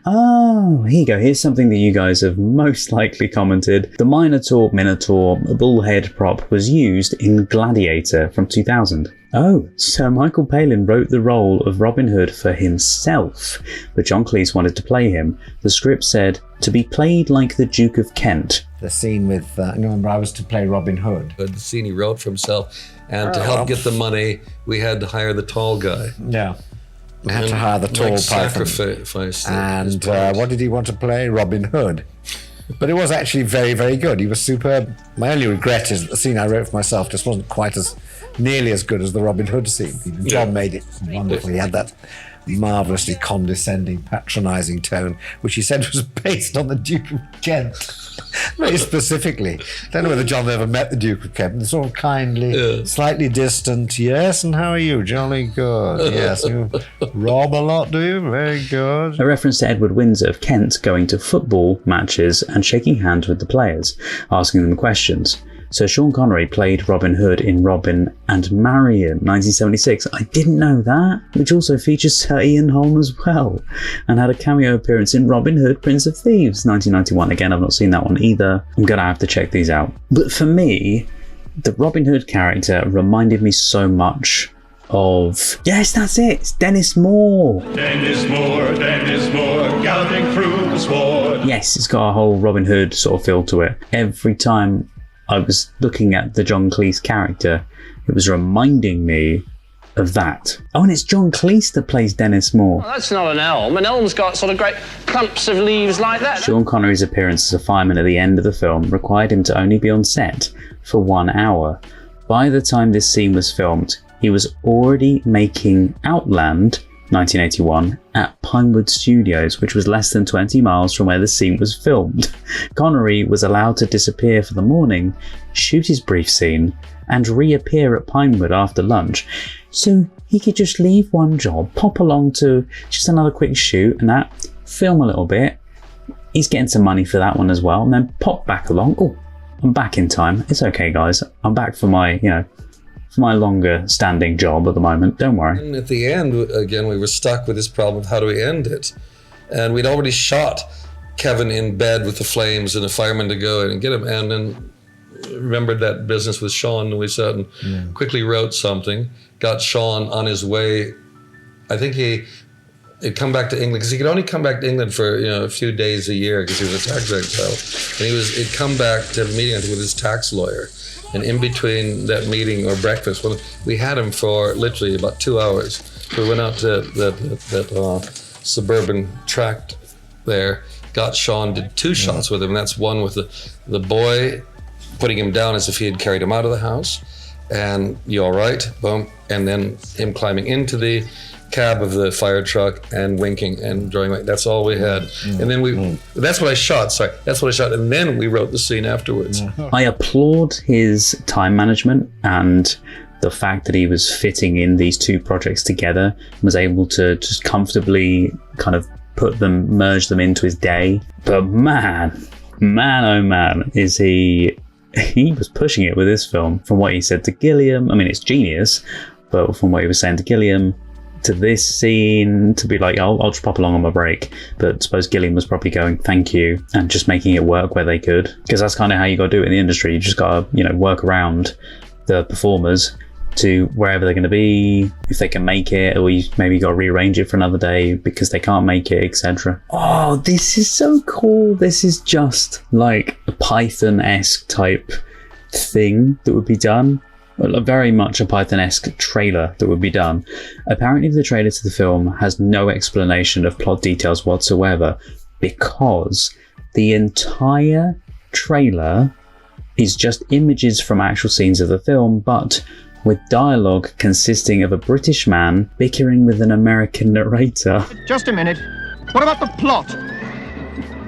Speaker 2: Oh, here you go. Here's something that you guys have most likely commented. The Minotaur bullhead prop was used in Gladiator from 2000. Oh, so Michael Palin wrote the role of Robin Hood for himself, but John Cleese wanted to play him. The script said, to be played like the Duke of Kent.
Speaker 22: The scene with, remember I was to play Robin Hood.
Speaker 21: The scene he wrote for himself, and to help get the money, we had to hire the tall guy.
Speaker 22: Yeah. We had to hire the tall Python.
Speaker 21: Sacrifice.
Speaker 22: And what did he want to play? Robin Hood. But it was actually very, very good. He was superb. My only regret is that the scene I wrote for myself just wasn't quite nearly as good as the Robin Hood scene. John made it wonderful. He had that marvellously condescending, patronising tone, which he said was based on the Duke of Kent. Very specifically. Don't know whether John ever met the Duke of Kent. Sort of kindly, slightly distant. Yes, and how are you? Jolly good. Yes, you rob a lot, do you? Very good.
Speaker 2: A reference to Edward Windsor of Kent going to football matches and shaking hands with the players, asking them questions. So Sean Connery played Robin Hood in Robin and Marian, 1976. I didn't know that, which also features Sir Ian Holm as well, and had a cameo appearance in Robin Hood, Prince of Thieves, 1991. Again, I've not seen that one either. I'm gonna have to check these out. But for me, the Robin Hood character reminded me so much of... Yes, that's it! It's Dennis Moore!
Speaker 18: Dennis Moore, galloping through the sward.
Speaker 2: Yes, it's got a whole Robin Hood sort of feel to it. Every time I was looking at the John Cleese character, it was reminding me of that. Oh, and it's John Cleese that plays Dennis Moore.
Speaker 8: Well, that's not an elm. An elm's got sort of great clumps of leaves like that.
Speaker 2: Sean Connery's appearance as a fireman at the end of the film required him to only be on set for 1 hour. By the time this scene was filmed, he was already making Outland, 1981, at Pinewood Studios, which was less than 20 miles from where the scene was filmed. Connery was allowed to disappear for the morning, shoot his brief scene, and reappear at Pinewood after lunch. So he could just leave one job, pop along to just another quick shoot and that, film a little bit. He's getting some money for that one as well, and then pop back along. Oh, I'm back in time. It's okay, guys. I'm back for my, my longer standing job at the moment, don't worry.
Speaker 21: And at the end, again, we were stuck with this problem of how do we end it? And we'd already shot Kevin in bed with the flames and a fireman to go in and get him, and then remembered that business with Sean, and we sat and quickly wrote something, got Sean on his way. I think he'd come back to England, because he could only come back to England for a few days a year because he was a tax exile. And he'd come back to have a meeting, I think, with his tax lawyer. And in between that meeting or breakfast, we had him for literally about 2 hours. So we went out to that suburban tract there, got Sean, did 2 shots with him. And that's one with the boy putting him down as if he had carried him out of the house. And you all right? Boom. And then him climbing into the cab of the fire truck and winking and drawing like that's all we had. And then that's what I shot. And then we wrote the scene afterwards.
Speaker 2: I applaud his time management and the fact that he was fitting in these 2 projects together, was able to just comfortably kind of merge them into his day. But man, oh man, is he was pushing it with this film. From what he said to Gilliam, I mean, it's genius, but from what he was saying to Gilliam, to this scene to be like, I'll just pop along on my break. But I suppose Gilliam was probably going, thank you, and just making it work where they could. Because that's kind of how you got to do it in the industry. You just got to, work around the performers to wherever they're going to be, if they can make it, or you maybe got to rearrange it for another day because they can't make it, etc. Oh, this is so cool. This is just like a Python-esque type thing that would be done. Well, very much a Python-esque trailer that would be done. Apparently the trailer to the film has no explanation of plot details whatsoever, because the entire trailer is just images from actual scenes of the film, but with dialogue consisting of a British man bickering with an American narrator.
Speaker 6: Just a minute. What about the plot?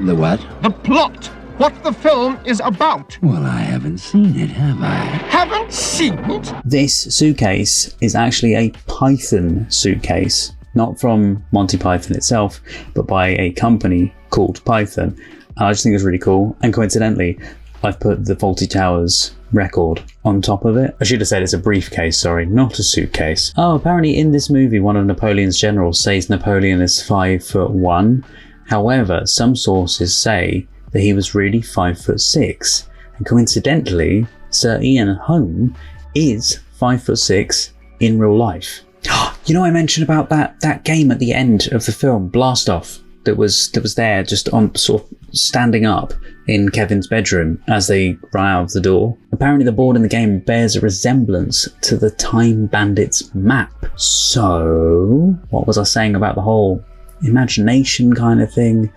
Speaker 9: The what?
Speaker 6: The plot! What the film is about.
Speaker 9: Well, I haven't seen it, have I?
Speaker 6: Haven't seen it?
Speaker 2: This suitcase is actually a Python suitcase, not from Monty Python itself, but by a company called Python. And I just think it's really cool. And coincidentally, I've put the Fawlty Towers record on top of it. I should have said it's a briefcase, sorry, not a suitcase. Oh, apparently in this movie, one of Napoleon's generals says Napoleon is 5'1". However, some sources say that he was really 5'6". And coincidentally, Sir Ian Holm is 5'6" in real life. I mentioned about that game at the end of the film, Blast Off, that was there just on sort of standing up in Kevin's bedroom as they run out of the door. Apparently the board in the game bears a resemblance to the Time Bandits map. So, what was I saying about the whole imagination kind of thing?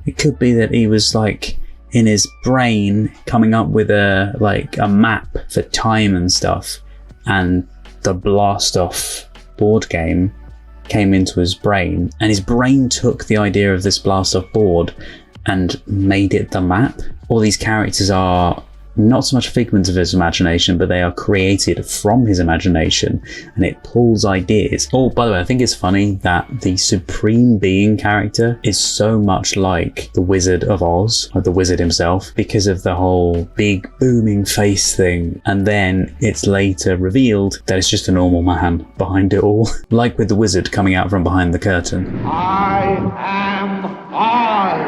Speaker 2: It could be that he was like in his brain coming up with a map for time and stuff, and the Blast Off board game came into his brain, and his brain took the idea of this Blast Off board and made it the map. All these characters are not so much figments of his imagination, but they are created from his imagination, and it pulls ideas. Oh, by the way, I think it's funny that the Supreme Being character is so much like the Wizard of Oz, or the wizard himself, because of the whole big booming face thing, and then it's later revealed that it's just a normal man behind it all. Like with the wizard coming out from behind the curtain.
Speaker 15: I am Oz,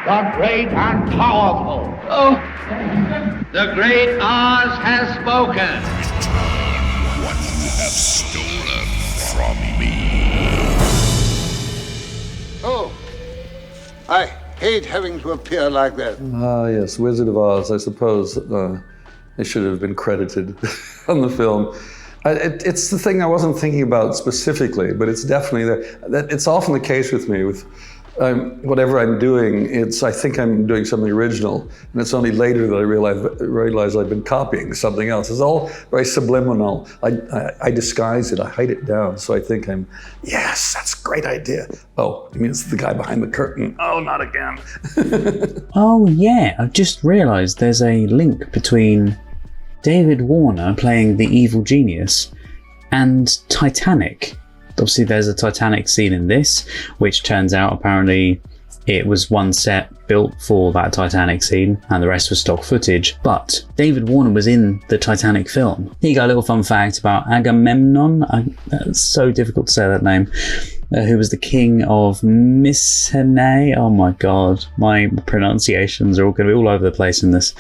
Speaker 15: the great and powerful. Oh. The great Oz has spoken.
Speaker 18: What you have stolen from me.
Speaker 20: Oh, I hate having to appear like that.
Speaker 21: Ah, yes, Wizard of Oz. I suppose they should have been credited on the film. It's the thing I wasn't thinking about specifically, but it's definitely there. It's often the case with me with whatever I'm doing, I think I'm doing something original, and it's only later that I realize I've been copying something else. It's all very subliminal. I disguise it, I hide it down, so I think yes, that's a great idea. Oh, it means the guy behind the curtain. Oh, not again.
Speaker 2: Oh yeah, I've just realized there's a link between David Warner playing the evil genius and Titanic. Obviously there's a Titanic scene in this, which turns out apparently it was one set built for that Titanic scene and the rest was stock footage, but David Warner was in the Titanic film. Here you go, a little fun fact about Agamemnon. It's so difficult to say that name. Who was the king of Mycenae? Oh my god, my pronunciations are all going to be all over the place in this.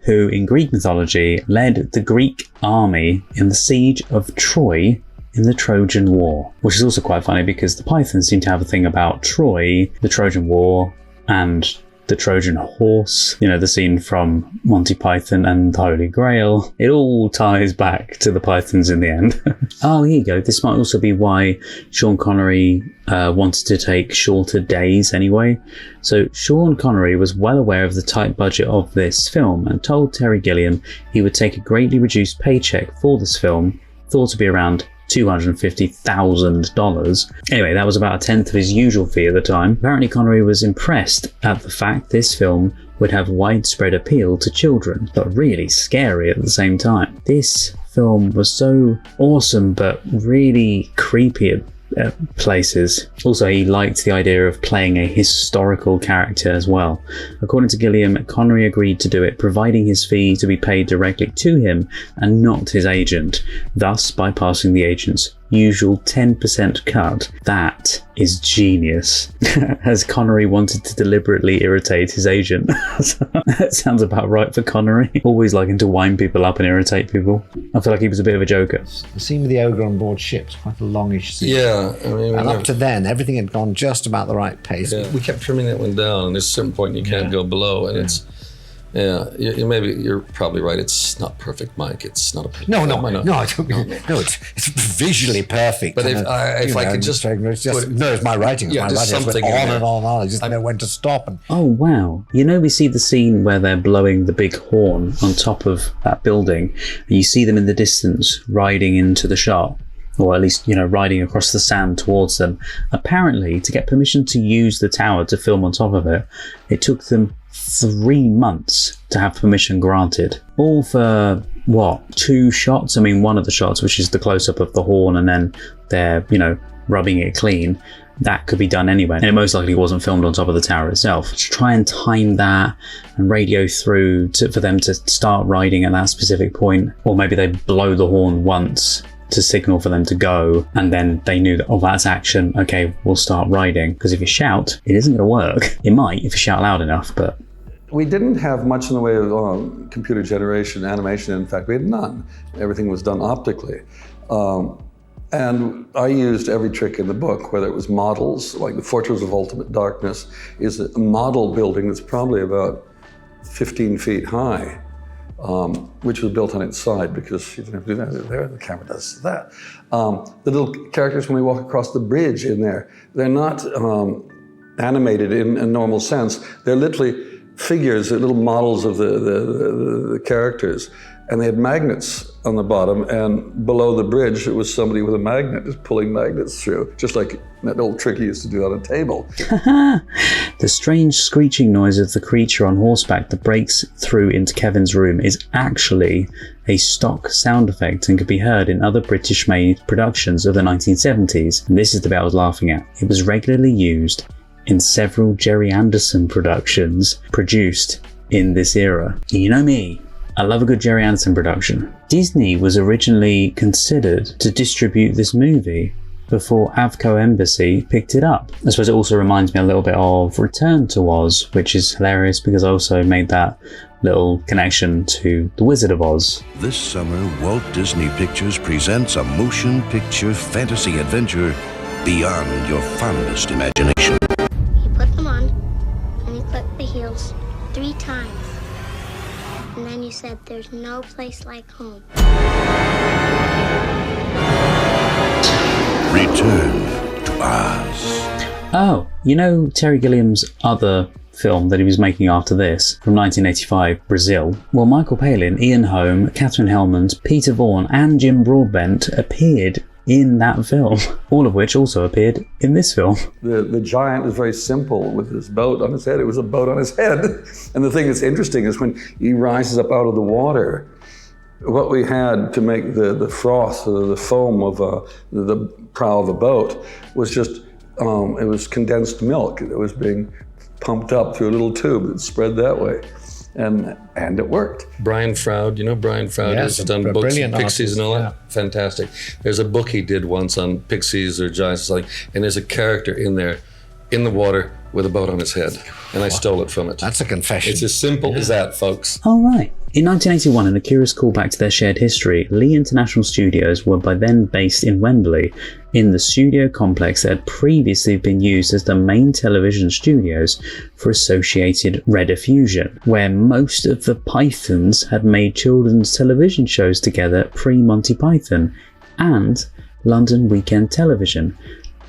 Speaker 2: Who in Greek mythology led the Greek army in the siege of Troy in the Trojan War, which is also quite funny because the Pythons seem to have a thing about Troy, the Trojan War, and the Trojan horse, the scene from Monty Python and the Holy Grail. It all ties back to the Pythons in the end. Oh, here you go. This might also be why Sean Connery wanted to take shorter days anyway. So Sean Connery was well aware of the tight budget of this film and told Terry Gilliam he would take a greatly reduced paycheck for this film, thought to be around $250,000. Anyway, that was about a tenth of his usual fee at the time. Apparently Connery was impressed at the fact this film would have widespread appeal to children, but really scary at the same time. This film was so awesome, but really creepy at places. Also, he liked the idea of playing a historical character as well. According to Gilliam, Connery agreed to do it, providing his fee to be paid directly to him and not his agent, thus bypassing the agent's usual 10% cut. That is genius. As Connery wanted to deliberately irritate his agent. That sounds about right for Connery. Always liking to wind people up and irritate people. I feel like he was a bit of a joker.
Speaker 22: The scene with the ogre on board ship's quite a longish scene.
Speaker 21: Yeah, I mean,
Speaker 22: and up to then, everything had gone just about the right pace.
Speaker 21: Yeah. We kept trimming that one down, and there's a certain point you can't go below, and it's. Yeah, you're probably right. It's not perfect, Mike. It's not a.
Speaker 22: No, it's visually perfect.
Speaker 21: But if I could just,
Speaker 22: it's my writing. It's my writing. Something on and on and on. I just know when to stop. And
Speaker 2: oh wow! You know, we see the scene where they're blowing the big horn on top of that building, and you see them in the distance riding into the shot. Or at least, riding across the sand towards them. Apparently, to get permission to use the tower to film on top of it, it took them 3 months to have permission granted. All for, 2 shots? I mean, one of the shots, which is the close-up of the horn, and then they're, rubbing it clean. That could be done anyway. And it most likely wasn't filmed on top of the tower itself. To try and time that and radio through for them to start riding at that specific point. Or maybe they blow the horn once to signal for them to go, and then they knew that, that's action, okay, we'll start riding. Because if you shout, it isn't going to work. It might if you shout loud enough, but...
Speaker 1: We didn't have much in the way of computer generation, animation. In fact, we had none. Everything was done optically. And I used every trick in the book, whether it was models, like the Fortress of Ultimate Darkness is a model building that's probably about 15 feet high. Which was built on its side because you didn't have to do that. There, the camera does that. The little characters when we walk across the bridge in there, they're not animated in a normal sense. They're literally figures, little models of the characters. And they had magnets on the bottom, and below the bridge, it was somebody with a magnet just pulling magnets through, just like that old trick he used to do on a table.
Speaker 2: The strange screeching noise of the creature on horseback that breaks through into Kevin's room is actually a stock sound effect and could be heard in other British-made productions of the 1970s. And this is the bit I was laughing at. It was regularly used in several Gerry Anderson productions produced in this era. You know me. I love a good Gerry Anderson production. Disney was originally considered to distribute this movie before Avco Embassy picked it up. I suppose it also reminds me a little bit of Return to Oz, which is hilarious because I also made that little connection to The Wizard of Oz.
Speaker 10: This summer, Walt Disney Pictures presents a motion picture fantasy adventure beyond your fondest imagination.
Speaker 13: You put them on, and you click the heels 3 times. And then you said, there's no place like home.
Speaker 10: Return to Oz.
Speaker 2: Oh, Terry Gilliam's other film that he was making after this, from 1985, Brazil? Well, Michael Palin, Ian Holm, Katherine Helmond, Peter Vaughan and Jim Broadbent appeared in that film, all of which also appeared in this film.
Speaker 1: The giant is very simple with his boat on his head. It was a boat on his head. And the thing that's interesting is when he rises up out of the water, what we had to make the froth, the foam of the prow of a boat was just, it was condensed milk that was being pumped up through a little tube that spread that way. And it worked.
Speaker 21: Brian Froud, Brian Froud has done books on Pixies and all that. Yeah. Fantastic. There's a book he did once on Pixies or Giants or something, and there's a character in there, in the water, with a boat on his head. And I stole it from it.
Speaker 22: That's a confession.
Speaker 21: It's as simple as that, folks.
Speaker 2: Oh, right. In 1981, in a curious callback to their shared history, Lee International Studios were by then based in Wembley, in the studio complex that had previously been used as the main television studios for Associated Rediffusion, where most of the Pythons had made children's television shows together pre-Monty Python, and London Weekend Television.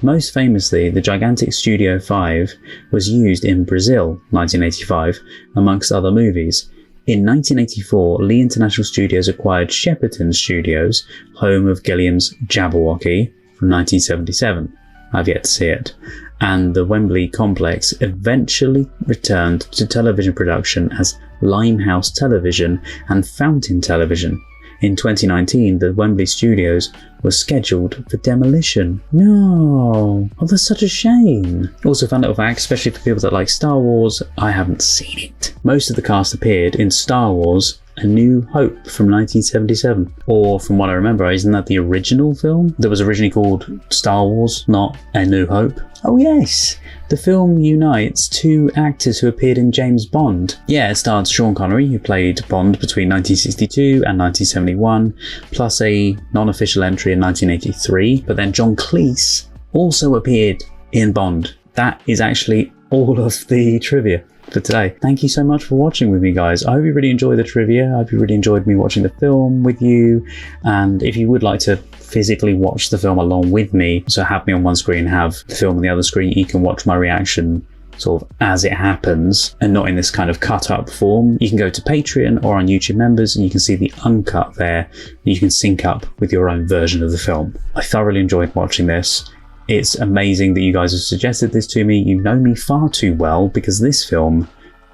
Speaker 2: Most famously, the gigantic Studio 5 was used in Brazil, 1985, amongst other movies. In 1984, Lee International Studios acquired Shepperton Studios, home of Gilliam's Jabberwocky, from 1977. I've yet to see it. And the Wembley complex eventually returned to television production as Limehouse Television and Fountain Television. In 2019, the Wembley Studios were scheduled for demolition. No! Oh, that's such a shame. Also, fun little fact, especially for people that like Star Wars, I haven't seen it. Most of the cast appeared in Star Wars A New Hope from 1977. Or from what I remember, isn't that the original film that was originally called Star Wars, not A New Hope? Oh yes, the film unites two actors who appeared in James Bond. Yeah, it stars Sean Connery, who played Bond between 1962 and 1971, plus a non-official entry in 1983, but then John Cleese also appeared in Bond. That is actually all of the trivia for today. Thank you so much for watching with me, guys. I hope you really enjoyed the trivia. I hope you really enjoyed me watching the film with you. And if you would like to physically watch the film along with me, so have me on one screen, have the film on the other screen, you can watch my reaction sort of as it happens and not in this kind of cut up form. You can go to Patreon or on YouTube members and you can see the uncut there. You can sync up with your own version of the film. I thoroughly enjoyed watching this. It's amazing that you guys have suggested this to me. You know me far too well because this film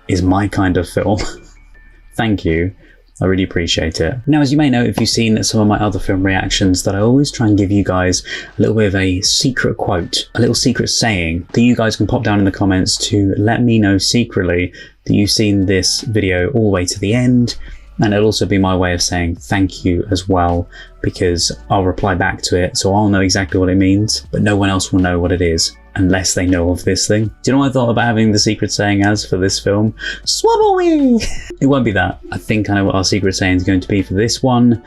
Speaker 2: is my kind of film. Thank you. I really appreciate it. Now, as you may know, if you've seen some of my other film reactions, that I always try and give you guys a little bit of a secret quote, a little secret saying that you guys can pop down in the comments to let me know secretly that you've seen this video all the way to the end. And it'll also be my way of saying thank you as well, because I'll reply back to it, so I'll know exactly what it means, but no one else will know what it is unless they know of this thing. Do you know what I thought about having the secret saying as for this film? Swabblewee! It won't be that. I think I know what our secret saying is going to be for this one.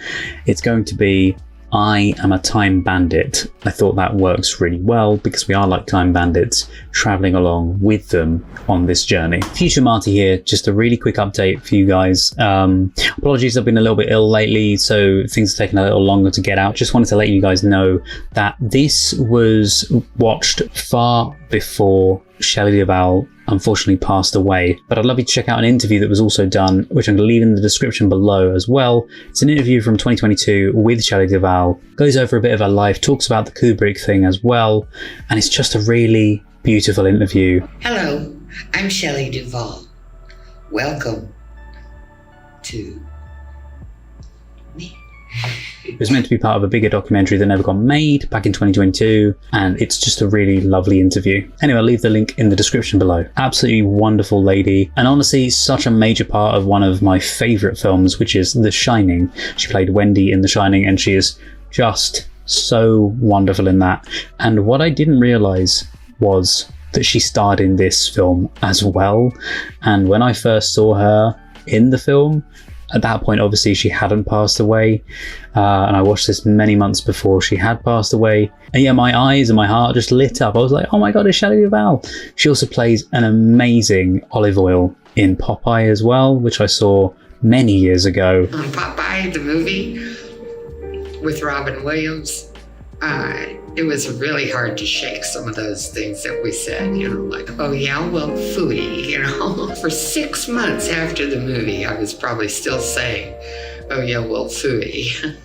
Speaker 2: It's going to be, I am a time bandit. I thought that works really well because we are like time bandits traveling along with them on this journey. Future Marty here, just a really quick update for you guys. Apologies, I've been a little bit ill lately, so things have taken a little longer to get out. Just wanted to let you guys know that this was watched far before Shelley Duvall unfortunately passed away, but I'd love you to check out an interview that was also done, which I'm going to leave in the description below as well. It's an interview from 2022 with Shelley Duvall, goes over a bit of her life, talks about the Kubrick thing as well, and it's just a really beautiful interview.
Speaker 4: Hello, I'm Shelley Duvall. Welcome to me.
Speaker 2: It was meant to be part of a bigger documentary that never got made back in 2022, and it's just a really lovely interview. Anyway, I'll leave the link in the description below. Absolutely wonderful lady, and honestly such a major part of one of my favourite films, which is The Shining. She played Wendy in The Shining, and she is just so wonderful in that. And what I didn't realise was that she starred in this film as well, and when I first saw her in the film, at that point, obviously, she hadn't passed away, and I watched this many months before she had passed away. And yeah, my eyes and my heart just lit up. I was like, oh my God, it's Shelley Duvall. She also plays an amazing Olive Oyl in Popeye as well, which I saw many years ago.
Speaker 4: On Popeye, the movie with Robin Williams, it was really hard to shake some of those things that we said, you know, like, oh yeah, well, phooey, you know. For 6 months after the movie, I was probably still saying, oh yeah, well, phooey.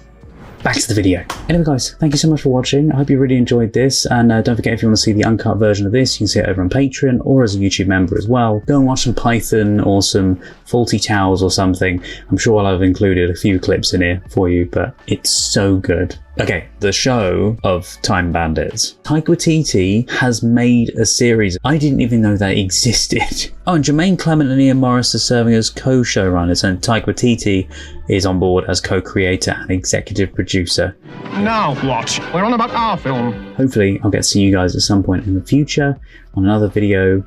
Speaker 2: Back to the video. Anyway guys, thank you so much for watching. I hope you really enjoyed this, and don't forget, if you want to see the uncut version of this, you can see it over on Patreon or as a YouTube member as well. Go and watch some Python or some Faulty Towers or something. I'm sure I'll have included a few clips in here for you, but it's so good. Okay, the show of Time Bandits. Taika Waititi has made a series. I didn't even know that existed. Oh, and Jermaine Clement and Ian Morris are serving as co-showrunners, and Taika Waititi is on board as co-creator and executive producer.
Speaker 6: Now what? We're on about our film.
Speaker 2: Hopefully, I'll get to see you guys at some point in the future on another video.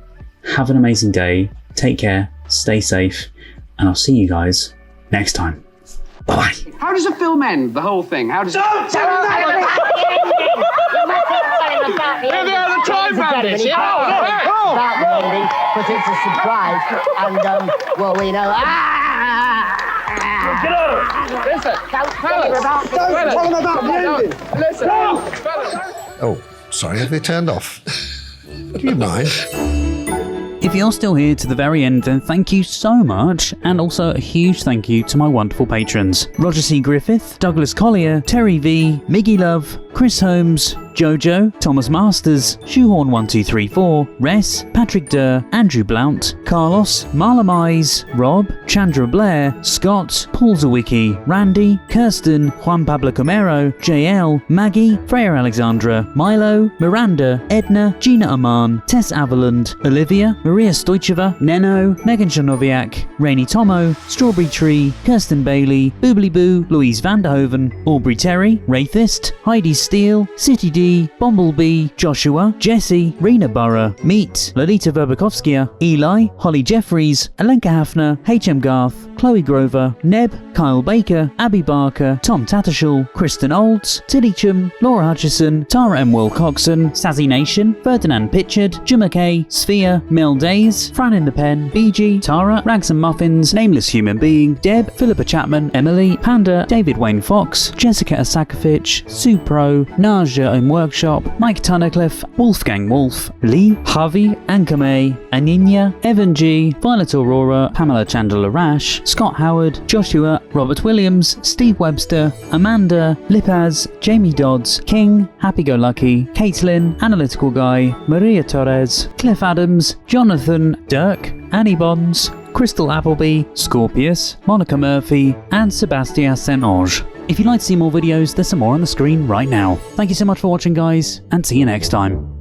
Speaker 2: Have an amazing day. Take care. Stay safe. And I'll see you guys next time. Bye-bye.
Speaker 26: How does a film end, the whole thing? How does it...
Speaker 18: Don't tell him that!
Speaker 6: Here they are, the Time Bandits!
Speaker 18: About the ending, but it's a surprise, and, well, we know...
Speaker 6: Get out! Listen,
Speaker 18: Don't tell him about the ending!
Speaker 6: Listen!
Speaker 22: Oh, sorry, have they turned off? Do you mind?
Speaker 2: If you're still here to the very end, then thank you so much, and also a huge thank you to my wonderful patrons: Roger C. Griffith, Douglas Collier, Terry V, Miggy Love, Chris Holmes, Jojo, Thomas Masters, Shoehorn1234, Ress, Patrick Durr, Andrew Blount, Carlos, Marla Mize, Rob, Chandra Blair, Scott, Paul Zawicki, Randy, Kirsten, Juan Pablo Camero, JL, Maggie, Freya Alexandra, Milo, Miranda, Edna, Gina Aman, Tess Avaland, Olivia, Maria Stoicheva, Neno, Megan Shanoviak, Rainey Tomo, Strawberry Tree, Kirsten Bailey, Boobly Boo, Louise Vanderhoven, Aubrey Terry, Wraithist, Heidi Steele, City D, Bumblebee, Joshua, Jesse, Rena Burra, Meet, Lolita Verbakovskia, Eli, Holly Jeffries, Alenka Hafner, HM Garth, Chloe Grover, Neb, Kyle Baker, Abby Barker, Tom Tattershall, Kristen Olds, Tilly Chum, Laura Hutchison, Tara M. Wilcoxon, Sazzy Nation, Ferdinand Pitchard, Jim McKay, Sphere, Mel Days, Fran in the Pen, BG, Tara, Rags and Muffins, Nameless Human Being, Deb, Philippa Chapman, Emily, Panda, David Wayne Fox, Jessica Asakafich, Supro, Naja in Workshop, Mike Tunnicliffe, Wolfgang Wolf, Lee, Harvey, Ankame, Aninya, Evan G, Violet Aurora, Pamela Chandler Rash, Scott Howard, Joshua, Robert Williams, Steve Webster, Amanda, Lipaz, Jamie Dodds, King, Happy Go Lucky, Caitlin, Analytical Guy, Maria Torres, Cliff Adams, Jonathan, Dirk, Annie Bonds, Crystal Appleby, Scorpius, Monica Murphy, and Sebastien Saint-Onge. If you'd like to see more videos, there's some more on the screen right now. Thank you so much for watching, guys, and see you next time.